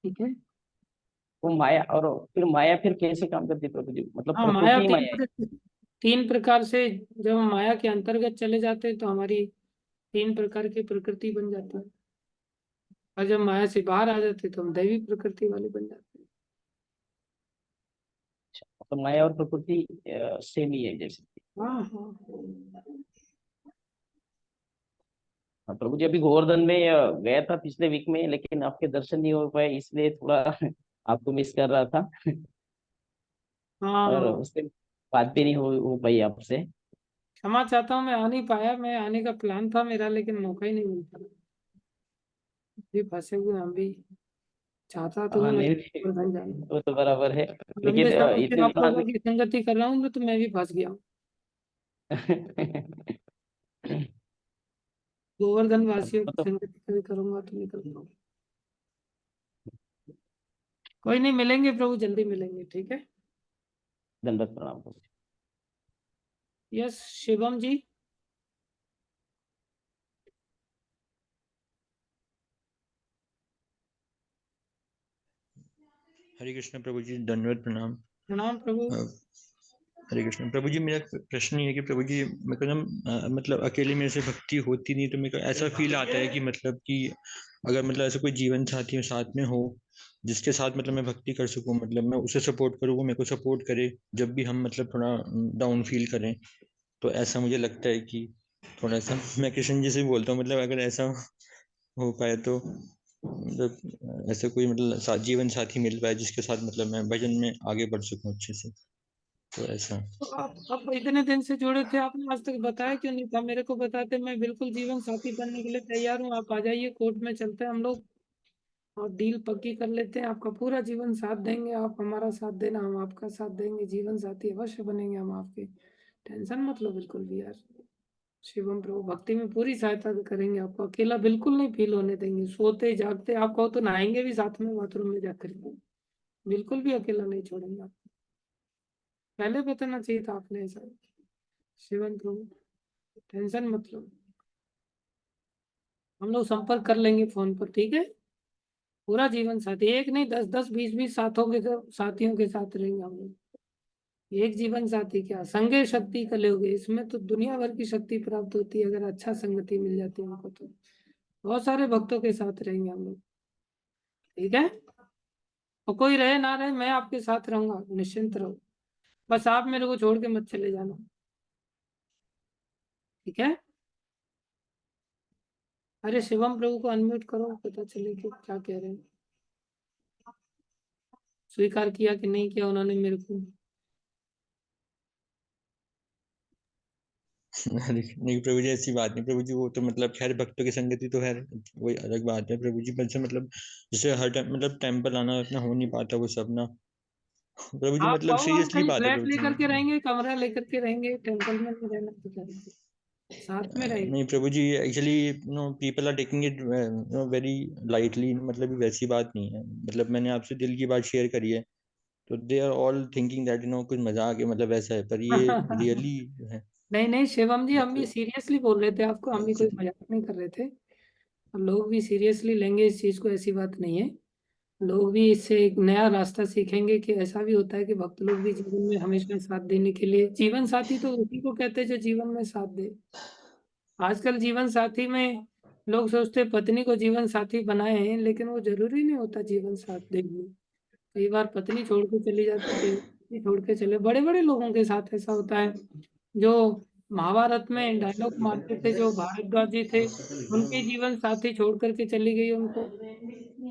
ठीक है। वो माया, और फिर माया फिर कैसे काम करती है प्रभु जी? मतलब हाँ, माया प्रकृति ही माया है। तीन प्रकार से। जब हम माया के अंतर्गत चले जाते हैं तो हमारी तीन प्रकार की प्रकृति बन जाती है, और जब माया से बाहर आ जाते हैं तो हम दैवी प्रकृति वाले बन जाते हैं। तो माया और प्रकृति सेम ही है जैसे। हाँ हाँ। हाँ, प्रभु जी, अभी गोवर्धन में गया था पिछले वीक में, लेकिन आपके दर्शन नहीं हो पाए, इसलिए थोड़ा आपको मिस कर रहा था। और हाँ, उससे बात भी नहीं हो पाई आपसे। क्षमा चाहता हूँ, मैं आ नहीं पाया। मैं आने का प्लान था मेरा, लेकिन मौका ही नहीं मिलता। भी फंसे हुए हम भी। चाहता तो हूँ हाँ मैं नहीं गोवर्धन जाऊं। वो तो बराबर है लंबे लेकिन समय से इतने आप दिमाग लोगों की संगति कर रहा हूँ ना, तो मैं भी फंस गया हूँ। में गोवर्धन वासियों की मतलब संगति कभी करूंगा तो निकल पाऊंगा। कोई नहीं, मिलेंगे प्रभु, जल्दी मिलेंगे, ठीक है। दंडवत प्रणाम प्रभु जी। यस शिवम जी। हरे कृष्ण प्रभु जी, दंडवत प्रणाम। प्रणाम प्रभु। अ, हरे कृष्ण प्रभु जी, मेरा प्रश्न ये है कि प्रभु जी मेरे को ना मतलब अकेले मेरे से भक्ति होती नहीं, तो मेरे को ऐसा फील आता है कि मतलब कि अगर मतलब ऐसा कोई जीवन साथी साथ में हो जिसके साथ मतलब मैं भक्ति कर सकूं, मतलब मैं उसे सपोर्ट करूं, वो मेरे को सपोर्ट करे जब भी हम मतलब थोड़ा डाउन फील करें। तो ऐसा मुझे लगता है कि थोड़ा सा मैं कृष्ण जी से भी बोलता हूँ, मतलब अगर ऐसा हो पाए तो मतलब ऐसे कोई मतलब जीवन साथी मिल पाए जिसके साथ मतलब मैं भजन में आगे बढ़ सकूं अच्छे से, तो ऐसा। तो आप इतने दिन से जुड़े थे, आपने आज तक बताया क्यों नहीं था? मेरे को बताते, मैं बिल्कुल जीवन साथी बनने के लिए तैयार हूँ। आप आ जाइए, कोर्ट में चलते हैं हम लोग और डील पक्की कर लेते हैं। आपका पूरा जीवन साथ देंगे, आप हमारा साथ देना, हम आपका साथ देंगे। जीवन साथी अवश्य बनेंगे हम आपके। टेंशन मत लो बिल्कुल भी यार। शिवम प्रभु भक्ति में पूरी सहायता करेंगे आपको। अकेला बिल्कुल नहीं फील होने देंगे। सोते जागते आप कहो तो नहाएंगे भी साथ में बाथरूम में जाकर। बिल्कुल भी अकेला नहीं छोड़ेंगे आप। पहले बताना चाहिए था आपने ऐसा। शिवम प्रभु टेंशन मत लो, हम लोग संपर्क कर लेंगे फोन पर, ठीक है। पूरा जीवन साथी, एक नहीं 10-10 20-20 साथों के साथियों के साथ रहेंगे हम लोग। एक जीवन साथी क्या, संगे शक्ति कलयुगे, इसमें तो दुनिया भर की शक्ति प्राप्त होती है अगर अच्छा संगति मिल जाती है हमको तो। बहुत सारे भक्तों के साथ रहेंगे हम लोग, ठीक है। और कोई रहे ना रहे, मैं आपके साथ रहूंगा, निश्चिंत रहो। बस आप मेरे को छोड़ के मत चले जाना, ठीक है। अरे शिवम प्रभु को अनम्यूट करो, पता चले कि क्या कह रहे हैं। स्वीकार किया कि नहीं किया उन्होंने मेरे को। अरे नहीं प्रभु जी, ऐसी बात नहीं प्रभु जी, वो तो मतलब खैर भक्तों की संगति तो खैर वही अलग बात है प्रभु जी। पर से मतलब जैसे हर टाइम मतलब टेम्पल आना इतना हो नहीं पाता वो सब ना प्रभु जी, आप मतलब कहो हम सीरियसली कहीं बात है फ्लैट प्रभु लेकर के जी। रहेंगे, कमरा लेकर के रहेंगे, टेंपल में नहीं रहना तो क्या रहेंगे? साथ में रहेंगे। नहीं Prabhu ji, actually no people are taking it very lightly, मतलब ये वैसी बात नहीं है। मतलब मैंने आपसे दिल की बात शेयर करी है, तो they are all thinking that कुछ मजाक है, मतलब वैसा है, पर ये रियली है। नहीं नहीं शिवम जी, हम भी सीरियसली बोल रहे थे आपको, हम भी कोई मजाक नहीं कर रहे थे। और लोग भी सीरियसली लेंगे इस चीज को, ऐसी बात नहीं है। लोग भी इससे एक नया रास्ता सीखेंगे कि ऐसा भी होता है कि भक्त लोग भी जीवन में हमेशा साथ देने के लिए। जीवन साथी तो उसी को कहते हैं जो जीवन में साथ दे। आजकल जीवन साथी में लोग सोचते पत्नी को जीवन साथी बनाए हैं, लेकिन वो जरूरी नहीं होता जीवन साथ देगी। कई बार पत्नी छोड़ के चली जाती, कई पति छोड़ के चले। बड़े बड़े लोगों के साथ ऐसा होता है। जो महाभारत में डायलॉग मारते थे, जो भारद्वाज जी थे, उनके जीवन साथी छोड़ करके चली गई उनको।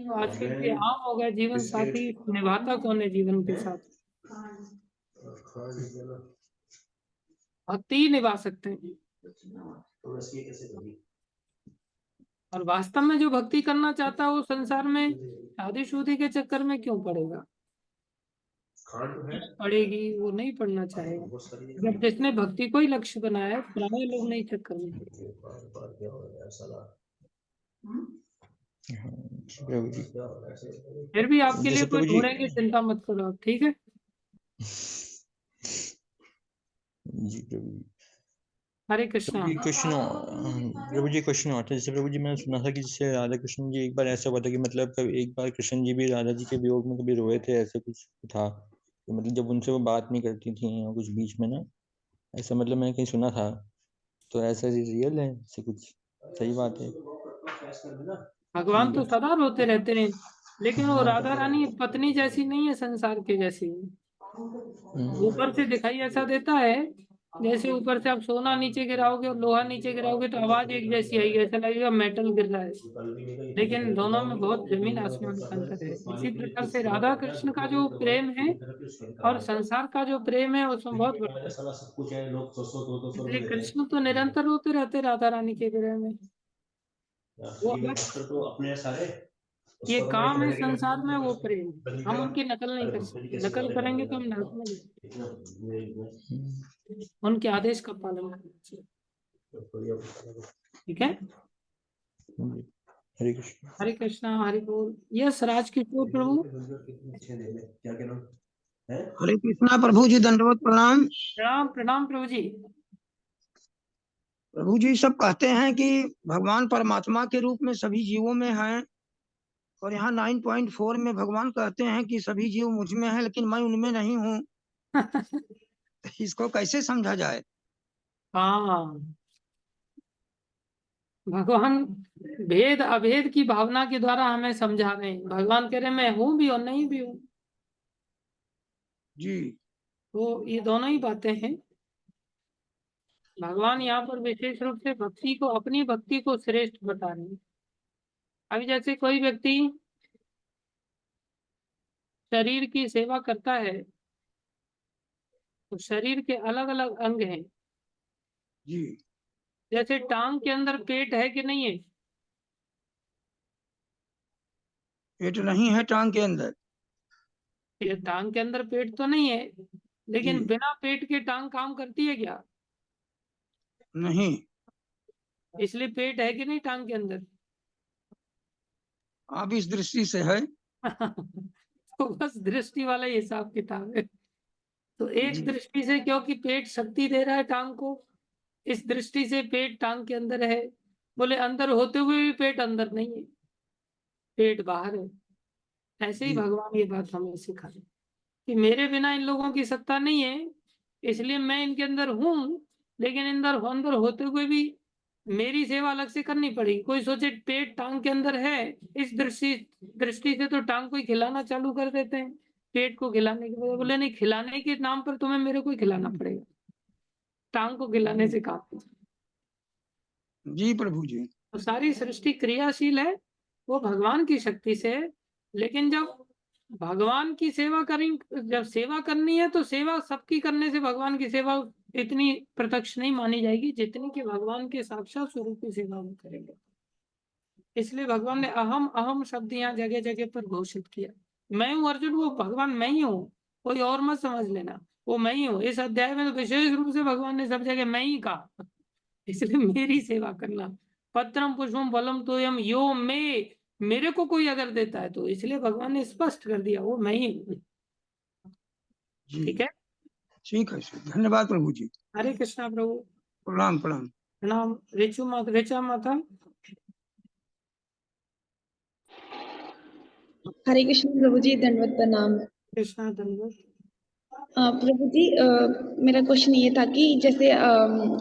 तो आजकल के आम हो गया, जीवन साथी निभाता कौन है जीवन के साथ? भक्ति ही निभा सकते हैं। और वास्तव में जो भक्ति करना चाहता है वो संसार में शादी के चक्कर में क्यों पड़ेगा? पड़ेगी, वो नहीं पढ़ना चाहेगा। जब जिसने भक्ति को ही लक्ष्य बनाया है, पराये लोग नहीं चक्कर में पड़े। हाँ, प्रभु जी। फिर भी आपके लिए जैसे कोई प्रभु जी, ढूंढेंगे, चिंता मत करो आप, ठीक है। जी प्रभु जी। हरे प्रभु कृष्णा। जी प्रभु जी क्वेश्चन और था, जैसे प्रभु जी मैंने सुना था कि जैसे राधा कृष्ण जी एक बार ऐसा हुआ था कि मतलब कभी एक बार कृष्ण जी भी राधा जी के वियोग में कभी रोए थे, ऐसा कुछ था कि मतलब जब उनसे वो बात नहीं करती थी या कुछ बीच में ना, ऐसा मतलब मैंने कहीं सुना था। तो ऐसा रियल है, ऐसे कुछ सही बात है? भगवान तो सदा रोते रहते हैं, लेकिन वो राधा रानी पत्नी जैसी नहीं है, संसार के जैसी। ऊपर से दिखाई ऐसा देता है, जैसे ऊपर से आप सोना नीचे गिराओगे और लोहा नीचे गिराओगे तो आवाज एक जैसी आएगी, ऐसा लगेगा मेटल गिर रहा है। लेकिन दोनों में बहुत जमीन आसमान का अंतर है। इसी प्रकार से राधा कृष्ण का जो प्रेम है और संसार का जो प्रेम है, उसमें बहुत बड़ा है। इसलिए कृष्ण तो निरंतर रोते रहते राधा रानी के विरह में। वो अलग ये काम है संसार में, वो प्रेम है। हम उनकी नकल नहीं कर सकते, नकल करेंगे तो हम नरक में जाएंगे। उनके आदेश का पालन करना चाहिए। ठीक है, हरे कृष्ण। हरे कृष्णा, हरि बोल। यस, राज किशोर प्रभु। हरे कृष्णा प्रभु जी, दंडवत प्रणाम। प्रणाम प्रणाम प्रभु जी। प्रभु जी, सब कहते हैं कि भगवान परमात्मा के रूप में सभी जीवों में हैं, और यहाँ 9.4 में भगवान कहते हैं कि सभी जीव मुझ में हैं लेकिन मैं उनमें नहीं हूँ। इसको कैसे समझा जाए? हाँ, भगवान भेद अभेद की भावना के द्वारा हमें समझा रहे हैं। भगवान कह रहे मैं हूं भी और नहीं भी हूं। जी तो ये दोनों ही बातें हैं। भगवान यहाँ पर विशेष रूप से भक्ति को, अपनी भक्ति को श्रेष्ठ बता रहे हैं। अभी जैसे कोई व्यक्ति शरीर की सेवा करता है, तो शरीर के अलग अलग अंग हैं। जी जैसे टांग के अंदर पेट है कि नहीं है? पेट नहीं है टांग के अंदर। ये टांग के अंदर पेट तो नहीं है, लेकिन जी बिना पेट के टांग काम करती है क्या? नहीं। इसलिए पेट है कि नहीं टांग के अंदर? आप इस दृष्टि से है। तो बस दृष्टि वाला ही हिसाब किताब है। तो एक जी दृष्टि से क्योंकि पेट शक्ति दे रहा है टांग को, इस दृष्टि से पेट टांग के अंदर है। बोले अंदर होते हुए भी पेट अंदर नहीं है, पेट बाहर है। ऐसे ही जी भगवान ये बात हमें सिखा रहे कि मेरे बिना इन लोगों की सत्ता नहीं है, इसलिए मैं इनके अंदर हूं, लेकिन अंदर अंदर होते हुए भी मेरी सेवा अलग से करनी पड़ेगी। कोई सोचे पेट टांग के अंदर है, इस दृष्टि दृष्टि से तो टांग को ही खिलाना चालू कर देते हैं पेट को खिलाने के बजाय। बोले नहीं, खिलाने के नाम पर तुम्हें मेरे को ही खिलाना पड़ेगा, टांग को खिलाने से काम नहीं। जी प्रभु जी। तो सारी सृष्टि क्रियाशील है, वो भगवान की शक्ति से है। लेकिन जब भगवान की सेवा करें, जब सेवा करनी है तो सेवा सबकी करने से भगवान की सेवा इतनी प्रत्यक्ष नहीं मानी जाएगी जितनी कि भगवान के साक्षात स्वरूप की सेवा हम करेंगे। इसलिए भगवान ने अहम अहम शब्द यहाँ जगह जगह पर घोषित किया। मैं हूँ अर्जुन, वो भगवान मैं ही हूँ, कोई और मत समझ लेना, वो मैं ही हूँ। इस अध्याय में तो विशेष रूप से भगवान ने सब जगह मैं ही कहा। इसलिए मेरी सेवा करना। पत्रम पुष्पम फलम तोयम यो मे, मेरे को कोई अगर देता है तो, इसलिए भगवान ने स्पष्ट कर दिया वो मैं ही हूँ। जी ठीक है, ठीक है सर, धन्यवाद प्रभु जी। हरे कृष्णा प्रभु। प्रणाम प्रणाम। प्रणाम। ऋचा माता। हरे कृष्ण प्रभु जी, दंडवत प्रणाम। कृष्णा धन्यवाद। प्रभु जी, मेरा क्वेश्चन ये था कि जैसे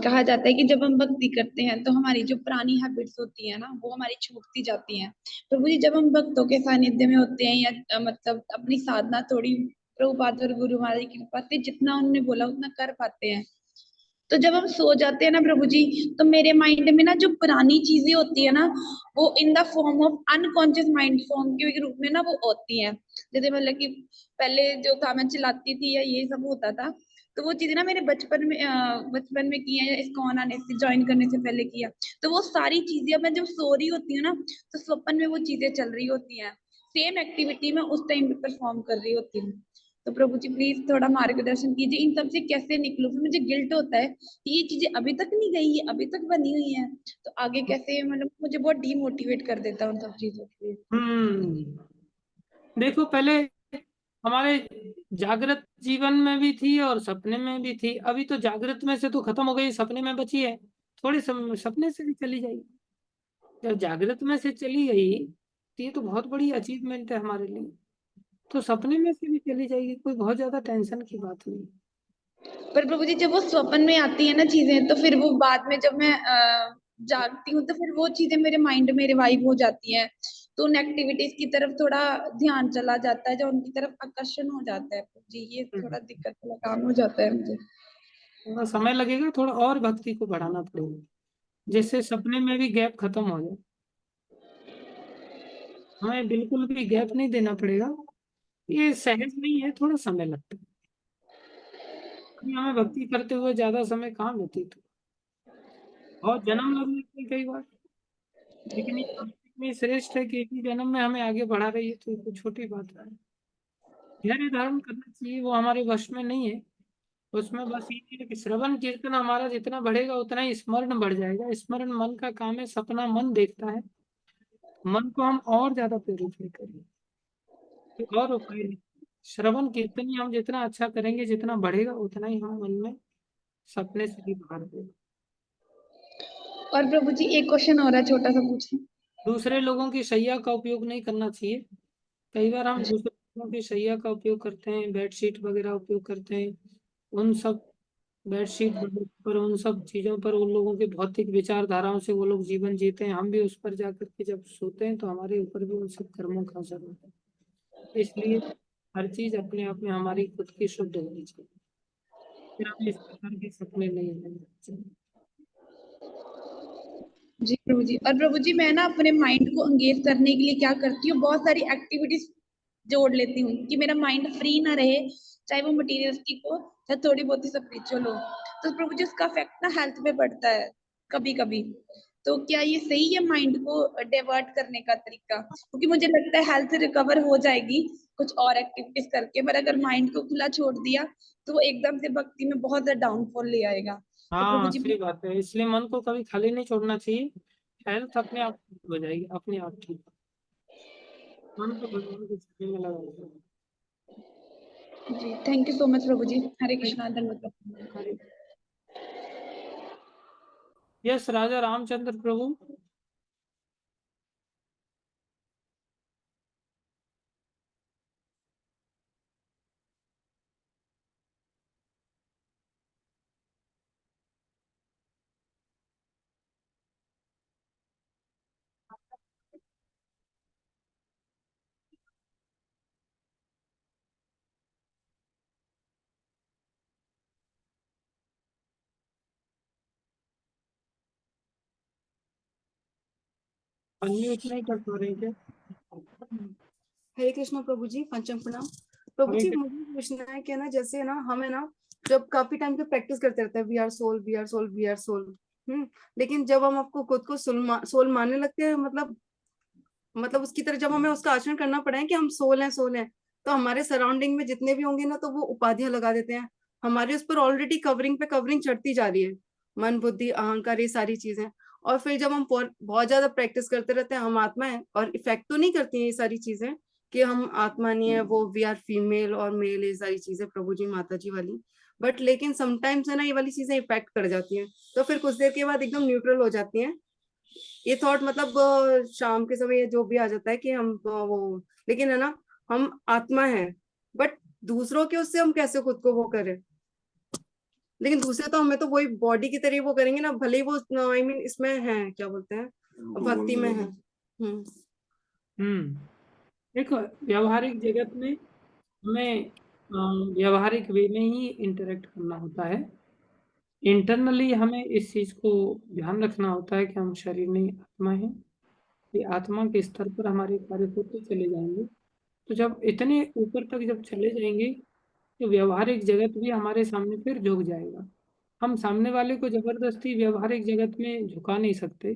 कहा जाता है कि जब हम भक्ति करते हैं तो हमारी जो पुरानी हैबिट्स होती है ना, वो हमारी छूटती जाती हैं। प्रभु जी, जब हम भक्तों के सानिध्य में होते हैं या मतलब अपनी साधना थोड़ी प्रभुपाद और गुरु महाराज की कृपा से जितना उन्होंने बोला उतना कर पाते हैं, तो जब हम सो जाते हैं ना प्रभु जी, तो मेरे माइंड में ना जो पुरानी चीजें होती है ना, वो in the form of unconscious mind form के रूप में ना वो होती हैं। जैसे मतलब कि पहले जो था मैं चिल्लाती थी या ये सब होता था, तो वो चीजें ना मेरे बचपन में की है, इस्कॉन आने से ज्वाइन करने से पहले किया। तो वो सारी चीजें अब मैं जब सो रही होती हूँ ना, तो स्वप्न में वो चीजें चल रही होती हैं, सेम एक्टिविटी में उस टाइम पे परफॉर्म कर रही होती हूँ। तो प्रभु जी प्लीज थोड़ा मार्गदर्शन कीजिए, इन सब से कैसे निकलूं। फिर मुझे गिल्ट होता है कि ये चीजें अभी तक नहीं गई है, अभी तक बनी हुई है, तो आगे कैसे, मतलब मुझे बहुत डीमोटिवेट कर देता है उन सब चीजों के लिए। देखो, पहले हमारे जागृत जीवन में भी थी और सपने में भी थी। अभी तो जागृत में से तो खत्म हो गई, सपने में बची है। थोड़ी सपने से भी चली जाएगी। जब जागृत में से चली गई तो ये तो बहुत बड़ी अचीवमेंट है हमारे लिए। तो सपने में से भी चली जाएगी, कोई बहुत ज्यादा टेंशन की बात नहीं। पर प्रभु जी, जब वो स्वप्न में आती है ना चीजें, तो फिर वो बाद में जब मैं जागती हूँ तो फिर वो चीजें मेरे माइंड में रिवाइव हो जाती हैं, तो उन एक्टिविटीज की तरफ थोड़ा ध्यान चला जाता है, जो उनकी तरफ आकर्षण हो जाता है। प्रभु जी, ये थोड़ा दिक्कत वाला काम हो जाता है मुझे। थोड़ा समय लगेगा, थोड़ा और भक्ति को बढ़ाना पड़ेगा, जिससे सपने में भी गैप खत्म हो जाए। हमें बिल्कुल भी गैप नहीं देना पड़ेगा, ये सहज नहीं है, थोड़ा समय लगता है। अभी हमें भक्ति करते हुए ज्यादा समय कहाँ व्यतीत हो, और जन्म लग जाते हैं कई बार। लेकिन ये भक्ति इतनी श्रेष्ठ है कि एक ही जन्म में हमें आगे बढ़ा रही है, तो ये कोई छोटी बात है। धैर्य धारण करना चाहिए, वो हमारे वश में नहीं है। उसमें बस ये है कि श्रवण कीर्तन हमारा जितना बढ़ेगा उतना ही स्मरण बढ़ जाएगा। स्मरण मन का काम है, सपना मन देखता है। मन को हम और ज्यादा प्योरीफाई करेंगे, कोई और उपाय नहीं। श्रवण कीर्तन ही हम जितना अच्छा करेंगे, जितना बढ़ेगा उतना ही हम मन में सपने से भी बाहर देगा। और प्रभु जी एक क्वेश्चन और है, छोटा सा पूछें? दूसरे लोगों की शैया का उपयोग नहीं करना चाहिए। कई बार हम दूसरे लोगों की शैया का उपयोग करते हैं, बेडशीट वगैरह उपयोग करते हैं। उन सब बेडशीट पर, उन सब चीजों पर, उन लोगों के भौतिक विचारधाराओं से वो लोग जीवन जीते हैं। हम भी उस पर जाकर के जब सोते हैं तो हमारे ऊपर भी उन सब कर्मों का असर होता है। इसलिए हर चीज अपने आप में हमारी खुद की शुद्ध होनी चाहिए, फिर हमें इस प्रकार के सपने नहीं लेने चाहिए। जी प्रभु जी। और प्रभु जी मैं ना अपने माइंड को एंगेज करने के लिए क्या करती हूँ, बहुत सारी एक्टिविटीज जोड़ लेती हूँ कि मेरा माइंड फ्री ना रहे, चाहे वो मटीरियलिस्टिक हो चाहे थोड़ी बहुत ही स्पिरिचुअल हो। तो प्रभु जी उसका इफेक्ट ना हेल्थ पे पड़ता है कभी कभी। तो क्या ये सही है माइंड को डाइवर्ट करने का तरीका? क्योंकि मुझे लगता है हेल्थ रिकवर हो जाएगी कुछ और एक्टिविटीज करके, पर अगर माइंड को खुला छोड़ दिया तो वो एकदम से भक्ति में बहुत ज्यादा डाउनफॉल ले आएगा। तो प्रभु हाँ, जी सही बात है। इसलिए मन को कभी खाली नहीं छोड़ना चाहिए। हेल्थ अपने आप ठीक हो जाएगी, अपने आप ठीक। मन को भगवान के चरणों में लगा दो। जी थैंक यू सो मच प्रभु जी। हरे कृष्णा, धन्यवाद। हरे। यस, राजा रामचंद्र प्रभु। अनम्यूट नहीं कर पा रहे क्या? हरे कृष्णा प्रभु जी, पंचम प्रणाम। प्रभु हरे जी कृष्ण। मुझे पूछना है कि ना, जैसे ना हमें ना जब काफी टाइम से प्रैक्टिस करते रहते हैं we are soul we are soul we are soul, लेकिन जब हम आपको खुद को सोल मानने लगते हैं, मतलब उसकी तरह जब हमें उसका आचरण करना पड़ा है कि हम सोल हैं, तो हमारे सराउंडिंग में जितने भी होंगे ना, तो वो उपाधियां लगा देते हैं। हमारे उस पर ऑलरेडी कवरिंग पे कवरिंग चढ़ती जा रही है, मन बुद्धि अहंकार ये सारी चीजें। और फिर जब हम बहुत ज्यादा प्रैक्टिस करते रहते हैं, हम आत्मा है, और इफेक्ट तो नहीं करती हैं ये सारी चीजें कि हम आत्मा नहीं है, वो वी आर फीमेल और मेल, ये सारी चीजें प्रभु जी माता जी वाली। बट लेकिन समटाइम्स है ना, ये वाली चीजें इफेक्ट कर जाती हैं, तो फिर कुछ देर के बाद एकदम न्यूट्रल हो जाती हैं। ये थॉट मतलब शाम के समय जो भी आ जाता है कि हम वो, लेकिन है ना, हम आत्मा है, बट दूसरों के उससे हम कैसे खुद को वो करें? लेकिन दूसरे तो हमें तो वही बॉडी की तरह वो करेंगे ना, भले ही वो आई मीन इसमें है, क्या बोलते हैं, भक्ति में है। देखो, व्यवहारिक जगत में हमें व्यवहारिक वे में ही इंटरेक्ट करना होता है। इंटरनली हमें इस चीज को ध्यान रखना होता है कि हम शरीर नहीं आत्मा है। ये आत्मा के स्तर पर हमारे कार्य होते चले जाएंगे। तो जब इतने ऊपर तक जब चले जाएंगे तो व्यवहारिक जगत भी हमारे सामने फिर झुक जाएगा। हम सामने वाले को जबरदस्ती व्यवहारिक जगत में झुका नहीं सकते,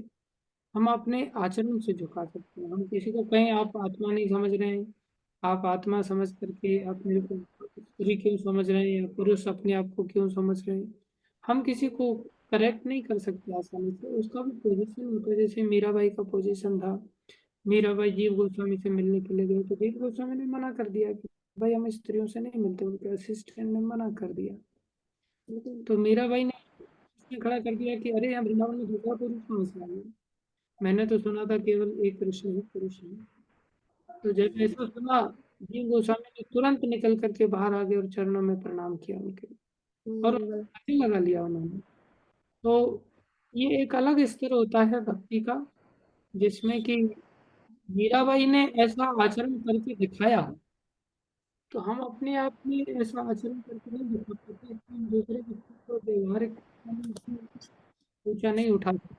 हम अपने आचरण से झुका सकते हैं। हम किसी को कहें आप आत्मा नहीं समझ रहे हैं, आप आत्मा समझ करके आप मेरे को स्त्री क्यों समझ रहे हैं, या पुरुष अपने आप को क्यों समझ रहे हैं। हम किसी को करेक्ट नहीं कर सकते आसानी से, उसका भी पोजीशन होता है। जैसे मीराबाई का पोजीशन था, मीराबाई जीव गोस्वामी से मिलने के लिए गए तो जीव गोस्वामी ने मना कर दिया कि भाई हम स्त्रियों से नहीं मिलते, उनके असिस्टेंट ने मना कर दिया। तो मीराबाई ने उसने खड़ा कर दिया कि अरे हम वृंदावन में दूसरा पुरुष कहाँ से आ गया, मैंने तो सुना था केवल एक कृष्ण ही पुरुष है। तो जब ऐसा सुना, जीव गोस्वामी ने तुरंत निकल करके बाहर आ गए और चरणों में प्रणाम किया उनके, और उनको लगा लिया उन्होंने। तो ये एक अलग स्तर होता है भक्ति का, जिसमें कि मीराबाई ने ऐसा आचरण करके दिखाया। तो हम अपने आप में ऐसा आचरण करके नहीं दिखा पाते, हम दूसरे व्यक्ति को व्यवहारिक ऊंचा नहीं उठा सकते।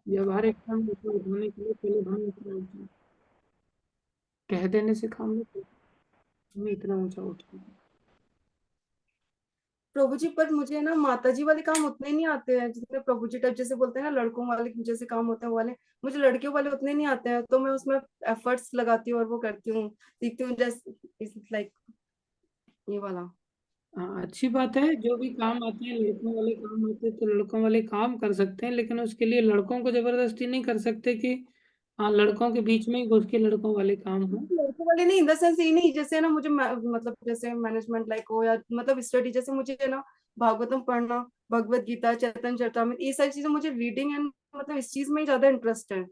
व्यवहारिक काम ऊंचा उठाने के लिए पहले हमें इतना ऊंचा कह देने से काम नहीं चलता, हमें इतना ऊंचा उठाना। प्रभु जी, पर मुझे ना माता जी वाले काम उतने नहीं आते हैं जितने प्रभु जी टाइप जैसे बोलते हैं ना लड़कों वाले जैसे काम होते हैं वो वाले, मुझे लड़कियों वाले उतने नहीं आते हैं, तो मैं उसमें एफर्ट्स लगाती हूँ और वो करती हूँ, सीखती हूँ, जैसे लाइक ये वाला। हाँ, अच्छी बात है। जो भी काम आते हैं लड़कों वाले काम आते हैं तो लड़कों वाले काम कर सकते हैं, लेकिन उसके लिए लड़कों को जबरदस्ती नहीं कर सकते कि हाँ लड़कों के बीच में ही घुस के लड़कों वाले काम हो। लड़कों वाले नहीं इन द सेंस ये नहीं, जैसे ना मुझे मतलब जैसे मैनेजमेंट लाइक हो या मतलब स्टडी, जैसे मुझे ना भागवतम पढ़ना, भगवत गीता, चैतन्य चरितामृत, ये सारी चीजें मुझे रीडिंग एंड मतलब इस चीज में ही ज्यादा इंटरेस्ट है।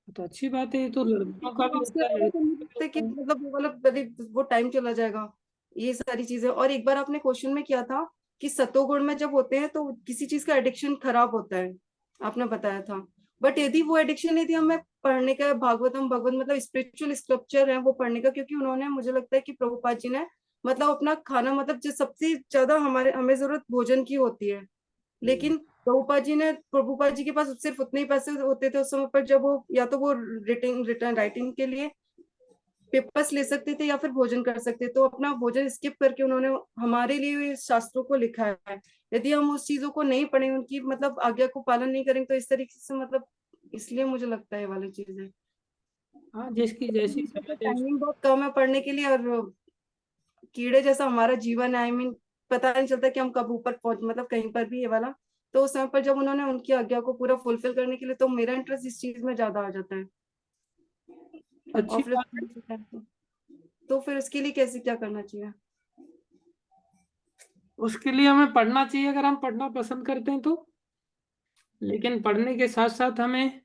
तो अच्छी बात है, ये तो लड़कों का भी उसके होता है अलावा तो लड़कों मुझे का भी लगता है कि होता है। मतलब वो वाला अरे वो टाइम चला जाएगा, ये सारी चीजें। और एक बार आपने क्वेश्चन में किया था कि सतोगुण में जब होते हैं तो किसी चीज का एडिक्शन खराब होता है, आपने बताया था। बट यदि वो एडिक्शन यदि हमें पढ़ने का भागवतम भगवत मतलब स्पिरिचुअल स्क्रिप्चर है वो पढ़ने का, क्योंकि उन्होंने मुझे लगता है कि प्रभुपाद जी ने मतलब अपना खाना मतलब जो सबसे ज्यादा हमें जरूरत भोजन की होती है, लेकिन प्रभुपाद जी के पास सिर्फ उतने ही पैसे होते थे उस समय पर, जब वो या तो वो रिटर्न राइटिंग के लिए पेपर्स ले सकते थे या फिर भोजन कर सकते, तो अपना भोजन स्किप करके उन्होंने हमारे लिए इस शास्त्रों को लिखा है। यदि हम उस चीजों को नहीं पढ़ें, उनकी मतलब आज्ञा को पालन नहीं करेंगे, तो इस तरीके से मतलब इसलिए मुझे लगता है ये वाली चीज है। हाँ, जिसकी जैसी समझ है टाइमिंग बहुत कम है पढ़ने के लिए, और कीड़े जैसा हमारा जीवन है, आई मीन पता नहीं चलता कि हम कब ऊपर पहुंच मतलब कहीं पर भी, ये वाला। तो उस समय पर जब उन्होंने उनकी आज्ञा को पूरा फुलफिल करने के लिए, तो मेरा इंटरेस्ट इस चीज में ज्यादा आ जाता है। और अच्छी फिर बात है। तो फिर उसके लिए कैसे क्या करना चाहिए? उसके लिए हमें पढ़ना चाहिए अगर हम पढ़ना पसंद करते हैं तो, लेकिन पढ़ने के साथ साथ हमें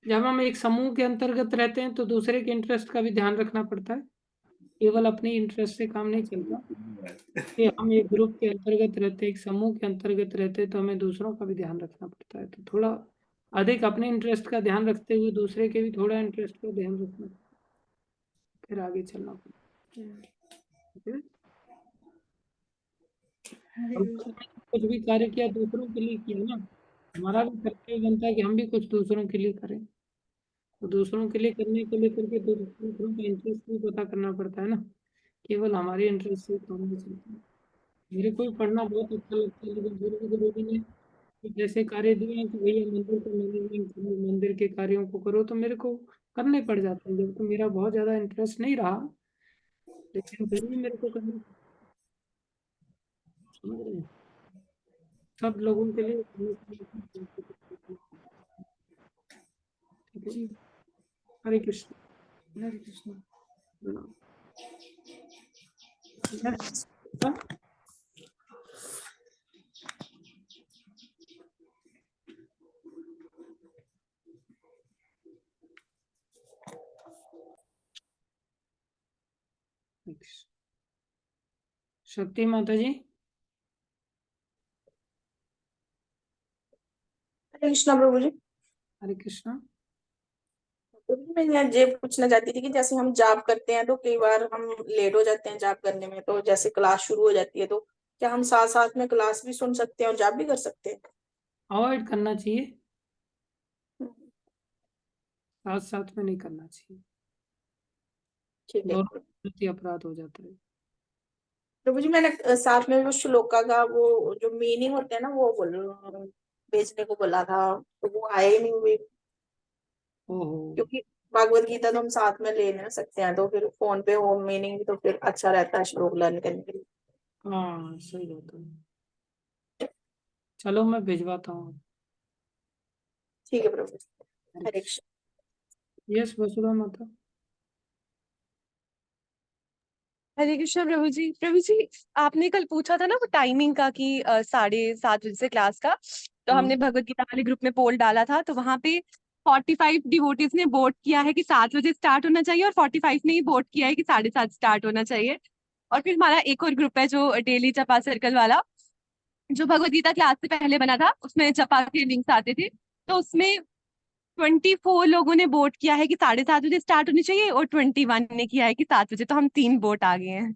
जब हम एक समूह के अंतर्गत रहते हैं तो दूसरे के इंटरेस्ट का भी ध्यान रखना पड़ता है। केवल अपनी इंटरेस्ट से काम नहीं चलता कि हम एक ग्रुप के अंतर्गत रहते हैं, एक समूह के अंतर्गत रहते हैं, तो हमें दूसरों का भी ध्यान रखना पड़ता है। तो थोड़ा अधिक अपने इंटरेस्ट का ध्यान रखते हुए दूसरे के भी थोड़ा इंटरेस्ट का ध्यान रखना, फिर आगे चलना पड़ता है। हम कुछ भी कार्य किया दूसरों के लिए किया ना, हमारा भी कर्तव्य बनता है कि हम भी कुछ दूसरों के लिए करें। तो दूसरों के लिए करने को लेकर के तो दूसरों का इंटरेस्ट भी पता करना पड़ता है ना, केवल हमारे इंटरेस्ट से काम नहीं चलता। मेरे को भी पढ़ना बहुत अच्छा लगता है, लेकिन गुरु गुरुजी ने कुछ ऐसे कार्य दिए हैं कि भैया मंदिर का मैनेजमेंट करो, मंदिर के कार्यों को करो, तो मेरे को करने पड़ जाते हैं। जब तो मेरा बहुत ज्यादा इंटरेस्ट नहीं रहा, लेकिन फिर भी मेरे को करना, समझ रहे हैं, सब लोगों के लिए करने के लिए। ठीक है। जी, हरे कृष्ण। हरे कृष्ण। प्रणाम। हाँ? शक्ति माता जी। हरे कृष्णा प्रभु जी। हरे कृष्णा। प्रभु जी, मैं यहाँ ये पूछना चाहती थी कि जैसे हम जाप करते हैं तो कई बार हम लेट हो जाते हैं जाप करने में, तो जैसे क्लास शुरू हो जाती है तो क्या हम साथ साथ में क्लास भी सुन सकते हैं और जाप भी कर सकते हैं? अवॉइड करना चाहिए, साथ साथ में नहीं करना चाहिए, ठीक है दोनों प्रति अपराध हो जाता है। प्रभु जी, मैंने साथ में वो श्लोका का वो जो मीनिंग होता है ना वो भेजने को बोला था, तो वो आया ही नहीं हुई, ओहो। क्योंकि भागवत गीता तो हम साथ में ले नहीं सकते हैं, तो फिर फोन पे वो मीनिंग भी तो फिर अच्छा रहता है श्लोक लर्न करने के लिए। हाँ सही बात है, चलो मैं भिजवाता हूँ। ठीक है प्रभु जी। हरे कृष्ण। यस वसुधा माता। हरे कृष्णा प्रभु जी। प्रभु जी, आपने कल पूछा था ना वो टाइमिंग का कि 7:30 बजे से क्लास का, तो हाँ हमने भगवत गीता वाले ग्रुप में पोल डाला था, तो वहां पे 45 डिवोटीज ने वोट किया है कि 7 बजे स्टार्ट होना चाहिए, और 45 ने ही वोट किया है कि 7:30 स्टार्ट होना चाहिए। और फिर हमारा एक और ग्रुप है जो डेली जपा सर्कल वाला, जो भगवत गीता क्लास से पहले बना था, उसमें जपा के लिंक्स आते थे, तो उसमें 24 लोगों ने वोट किया है कि 7:30 बजे स्टार्ट होनी चाहिए, और 21 ने किया है कि 7 बजे, तो हम 3 वोट आ गए हैं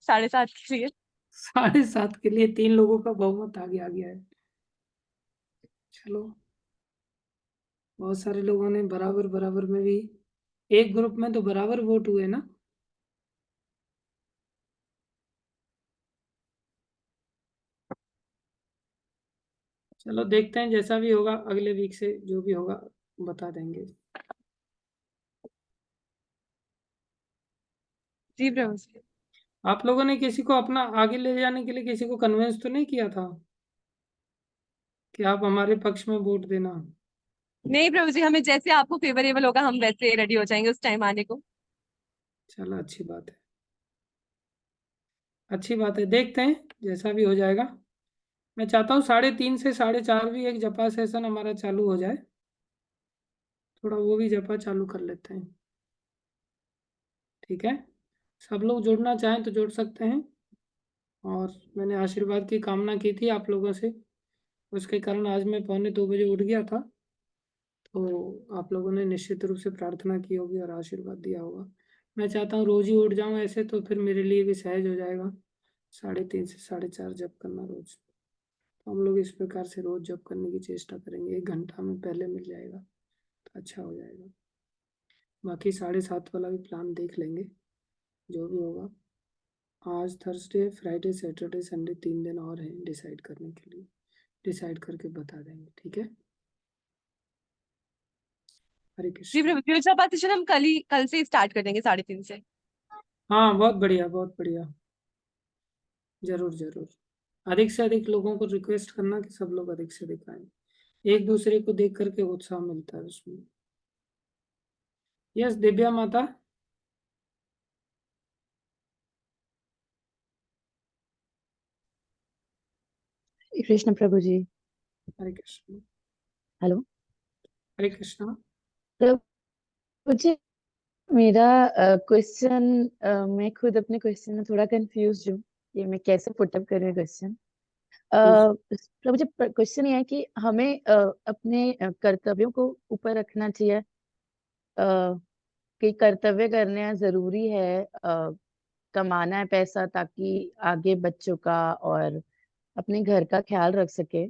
7:30 के लिए। 7:30 के लिए 3 लोगों का बहुमत आगे आ गया है। चलो, बहुत सारे लोगों ने बराबर बराबर में भी, एक ग्रुप में तो बराबर वोट हुए ना। चलो देखते हैं, जैसा भी होगा अगले वीक से जो भी होगा बता देंगे। जी प्रभु जी। आप लोगों ने किसी को अपना आगे ले जाने के लिए किसी को कन्विंस तो नहीं किया था कि आप हमारे पक्ष में वोट देना? नहीं प्रभु जी, हमें जैसे आपको फेवरेबल होगा हम वैसे रेडी हो जाएंगे उस टाइम आने को। चलो अच्छी बात है, अच्छी बात है, देखते हैं जैसा भी हो जाएगा। मैं चाहता हूँ 3:30 से 4:30 भी एक जपा सेशन हमारा चालू हो जाए, थोड़ा वो भी जपा चालू कर लेते हैं। ठीक है, सब लोग जुड़ना चाहें तो जुड़ सकते हैं। और मैंने आशीर्वाद की कामना की थी आप लोगों से, उसके कारण आज मैं 1:45 उठ गया था। तो आप लोगों ने निश्चित रूप से प्रार्थना की होगी और आशीर्वाद दिया होगा। मैं चाहता हूँ रोज ही उठ जाऊँ ऐसे, तो फिर मेरे लिए भी सहज हो जाएगा 3:30 से 4:30 जप करना रोज। तो हम लोग इस प्रकार से रोज जप करने की चेष्टा करेंगे, 1 घंटा में पहले मिल जाएगा तो अच्छा हो जाएगा। बाकी 7:30 वाला भी प्लान देख लेंगे जो भी होगा। आज थर्सडे, फ्राइडे, सैटरडे, संडे 3 दिन और हैं डिसाइड करने के लिए, डिसाइड करके बता देंगे। ठीक है, हरे जी कृष्ण। प्रभु जी, जब सेशन हम कल से स्टार्ट कर देंगे 3:30 से। हाँ बहुत बढ़िया, बहुत बढ़िया, जरूर जरूर। अधिक से अधिक लोगों को रिक्वेस्ट करना कि सब लोग अधिक से अधिक आए, एक दूसरे को देख करके उत्साह मिलता है उसमें। यस दिव्या माता। कृष्ण प्रभु जी। हरे कृष्ण। हेलो हरे कृष्ण। प्रभु जी, मेरा क्वेश्चन, मैं खुद अपने क्वेश्चन में थोड़ा कंफ्यूज हूँ कि मैं कैसे पुटअप करूँ क्वेश्चन। प्रभु जी, क्वेश्चन ये है कि हमें अपने कर्तव्यों को ऊपर रखना चाहिए, कि कर्तव्य करने जरूरी है, कमाना है पैसा ताकि आगे बच्चों का और अपने घर का ख्याल रख सके,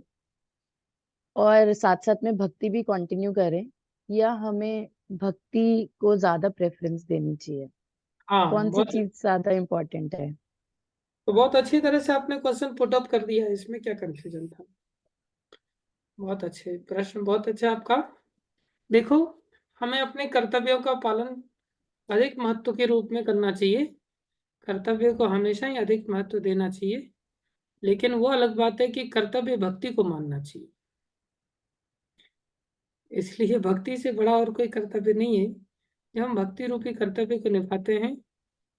और साथ साथ में भक्ति भी कंटिन्यू करें, या हमें भक्ति को ज्यादा प्रेफरेंस देनी चाहिए? हाँ कौन सी बहुत, चीज ज्यादा इम्पोर्टेंट है? तो बहुत अच्छी तरह से आपने क्वेश्चन पुट अप कर दिया है, इसमें क्या कंफ्यूजन था? बहुत अच्छे प्रश्न, बहुत अच्छा आपका। देखो, हमें अपने कर्तव्यों का पालन अधिक महत्व के रूप में करना चाहिए, कर्तव्य को हमेशा ही अधिक महत्व देना चाहिए। लेकिन वो अलग बात है कि कर्तव्य भक्ति को मानना चाहिए, इसलिए भक्ति से बड़ा और कोई कर्तव्य नहीं है। जब हम भक्ति रूपी कर्तव्य को निभाते हैं,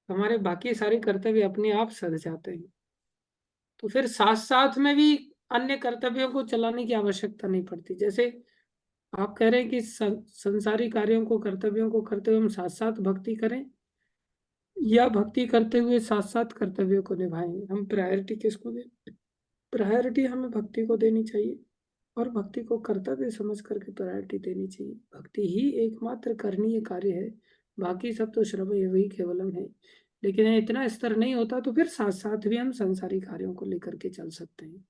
हमारे बाकी सारे कर्तव्य अपने आप सध जाते हैं। तो फिर साथ साथ में भी अन्य कर्तव्यों को चलाने की आवश्यकता नहीं पड़ती। जैसे आप कह रहे हैं कि संसारी कार्यों को, कर्तव्यों को करते हुए हम साथ साथ भक्ति करें, या भक्ति करते हुए साथ साथ कर्तव्यों को निभाएं। हम प्रायोरिटी किसको दें? प्रायोरिटी हमें भक्ति को देनी चाहिए, और भक्ति को कर्तव्य समझ करके प्रायोरिटी देनी चाहिए। भक्ति ही एकमात्र करणीय कार्य है, बाकी सब तो श्रव्य वही केवलम है। लेकिन इतना स्तर नहीं होता तो फिर साथ साथ भी हम संसारी कार्यों को लेकर के चल सकते हैं।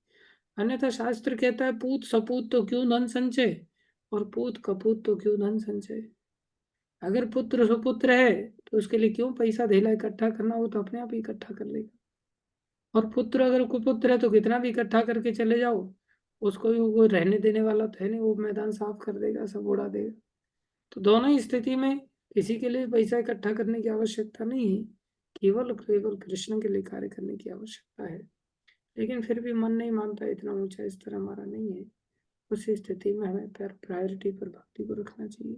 अन्यथा शास्त्र कहता है पूत सपूत तो क्यों धन संचय, और पूत कपूत तो क्यों धन संचय। अगर पुत्र सुपुत्र है तो उसके लिए क्यों पैसा धेला इकट्ठा करना, वो तो अपने आप ही इकट्ठा कर लेगा। और पुत्र अगर कुपुत्र है तो कितना भी इकट्ठा करके चले जाओ, उसको भी वो रहने देने वाला तो है नहीं, वो मैदान साफ कर देगा, सब उड़ा देगा। तो दोनों ही स्थिति में किसी के लिए पैसा इकट्ठा करने की आवश्यकता नहीं है, केवल केवल कृष्ण के लिए कार्य करने की आवश्यकता है। लेकिन फिर भी मन नहीं मानता, इतना ऊंचा स्तर हमारा नहीं है। उसी स्थिति में हमें प्रायोरिटी पर भक्ति को रखना चाहिए,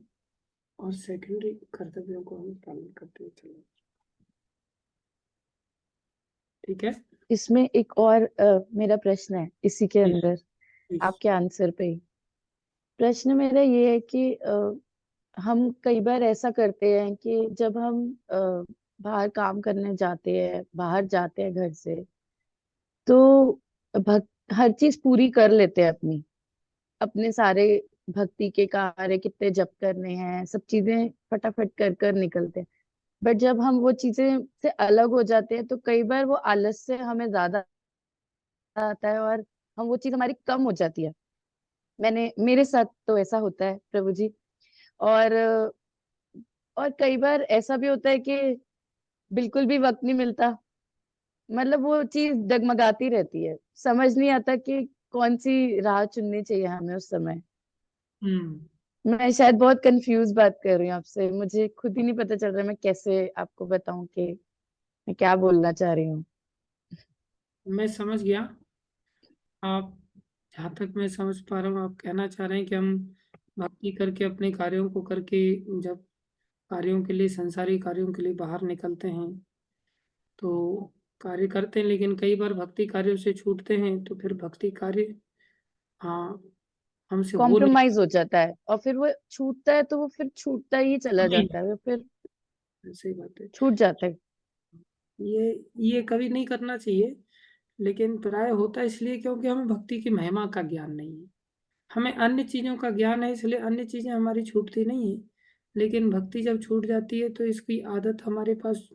और सेकेंडरी कर्तव्यों को हमें पालन करते हुए चलना। ठीक है, इसमें एक और मेरा प्रश्न है इसी के अंदर, आपके आंसर पे ही। प्रश्न मेरा ये है कि हम कई बार ऐसा करते हैं कि जब हम बाहर काम करने जाते हैं, बाहर जाते हैं घर से, तो हर चीज पूरी कर लेते हैं, अपनी अपने सारे भक्ति के कार्य, कितने जप करने हैं, सब चीजें फटाफट कर कर निकलते हैं। बट जब हम वो चीजें से अलग हो जाते हैं तो कई बार वो आलस से हमें ज्यादा आता है, और हम वो चीज हमारी कम हो जाती है। मेरे साथ तो ऐसा होता है प्रभु जी। और और कई बार ऐसा भी होता है कि बिल्कुल भी वक्त नहीं मिलता, मतलब वो चीज डगमगाती रहती है, समझ नहीं आता कि कौन सी राह चुननी चाहिए हमें उस समय। हम्म मैं शायद बहुत कंफ्यूज बात कर रही हूँ आपसे, मुझे खुद ही नहीं पता चल रहा मैं कैसे आपको बताऊं कि मैं क्या बोलना चाह रही हूँ। मैं समझ गया। आप, जहाँ तक मैं समझ पा रहा हूँ, आप कहना चाह रहे हैं कि हम भक्ति करके अपने कार्यों को करके जब कार्यों के लिए, संसारी कार्यों के लिए बाहर निकलते हैं तो कार्य करते हैं, लेकिन कई बार भक्ति कार्यों से छूटते हैं तो फिर भक्ति कार्य, हाँ, हमसे हो नहीं। कॉम्प्रोमाइज हो जाता है और फिर वो छूटता है तो वो फिर छूटता ही चला नहीं, जाता है, वो फिर सही बात है। छूट जाता है। ये कभी नहीं करना चाहिए, लेकिन प्राय होता है इसलिए क्योंकि हमें भक्ति की महिमा का ज्ञान नहीं है। हमें अन्य चीजों का ज्ञान है, इसलिए अन्य चीजें हमारी छूटती नहीं है। लेकिन भक्ति जब छूट जाती है तो इसकी आदत हमारे पास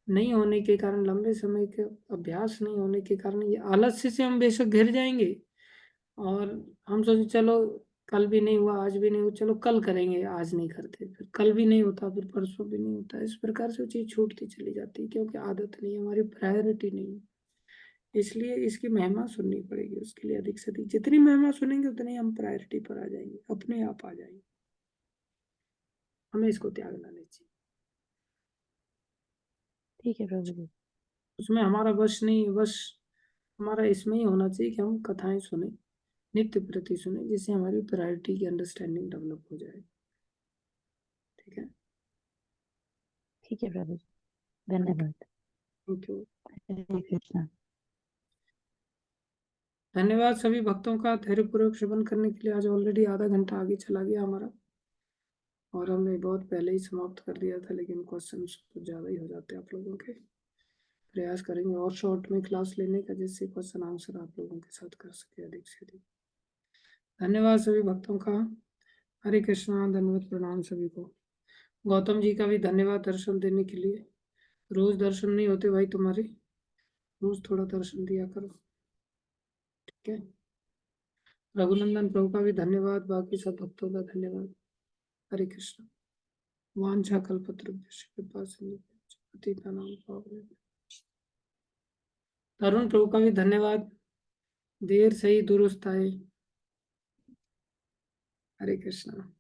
नहीं होने के कारण, लंबे समय के अभ्यास नहीं होने के कारण, ये आलस्य से हम बेशक घिर जाएंगे और हम सोचे चलो कल भी नहीं हुआ, आज भी नहीं हुआ, चलो कल करेंगे, आज नहीं करते, फिर कल भी नहीं होता, फिर परसों भी नहीं होता। इस प्रकार से वो चीज छूटती चली जाती है क्योंकि आदत नहीं है, हमारी प्रायोरिटी नहीं है। इसलिए इसकी महिमा सुननी पड़ेगी, उसके लिए अधिक से अधिक जितनी महिमा सुनेंगे उतनी हम प्रायोरिटी पर आ जाएंगे, अपने आप आ जाएंगे। हमें इसको त्यागना नहीं चाहिए। ठीक है प्रभु जी। उसमें हमारा वश नहीं है, वश हमारा इसमें ही होना चाहिए कि हम कथाएं सुने, नित्य प्रति सुने, जिससे हमारी प्रायोरिटी की अंडरस्टैंडिंग डेवलप हो जाए। ठीक है, ठीक है प्रभु जी, धन्यवाद। Thank you. हरे कृष्णा। धन्यवाद सभी भक्तों का धैर्यपूर्वक श्रवण करने के लिए। आज ऑलरेडी आधा घंटा आगे चला गया हमारा और हमने बहुत पहले ही समाप्त कर दिया था, लेकिन क्वेश्चंस कुछ ज़्यादा ही हो जाते हैं आप लोगों के। प्रयास करेंगे और शॉर्ट में क्लास लेने का, जिससे क्वेश्चन आंसर आप लोगों के साथ कर सके अधिक से अधिक। धन्यवाद सभी भक्तों का। हरे कृष्णा, धन्यवाद, प्रणाम सभी को। गौतम जी का भी धन्यवाद दर्शन देने के लिए। रोज दर्शन नहीं होते भाई तुम्हारे, रोज थोड़ा दर्शन दिया करो। ठीक है, रघुनंदन प्रभु का भी धन्यवाद, बाकी सब भक्तों का धन्यवाद। हरे कृष्ण। वांछा कल्पतरुभ्यश्च कृपा सिंधुभ्यश्च पतितानां पावनेभ्यो। तरुण प्रभु का भी धन्यवाद, देर से ही दुरुस्त आए। हरे कृष्णा।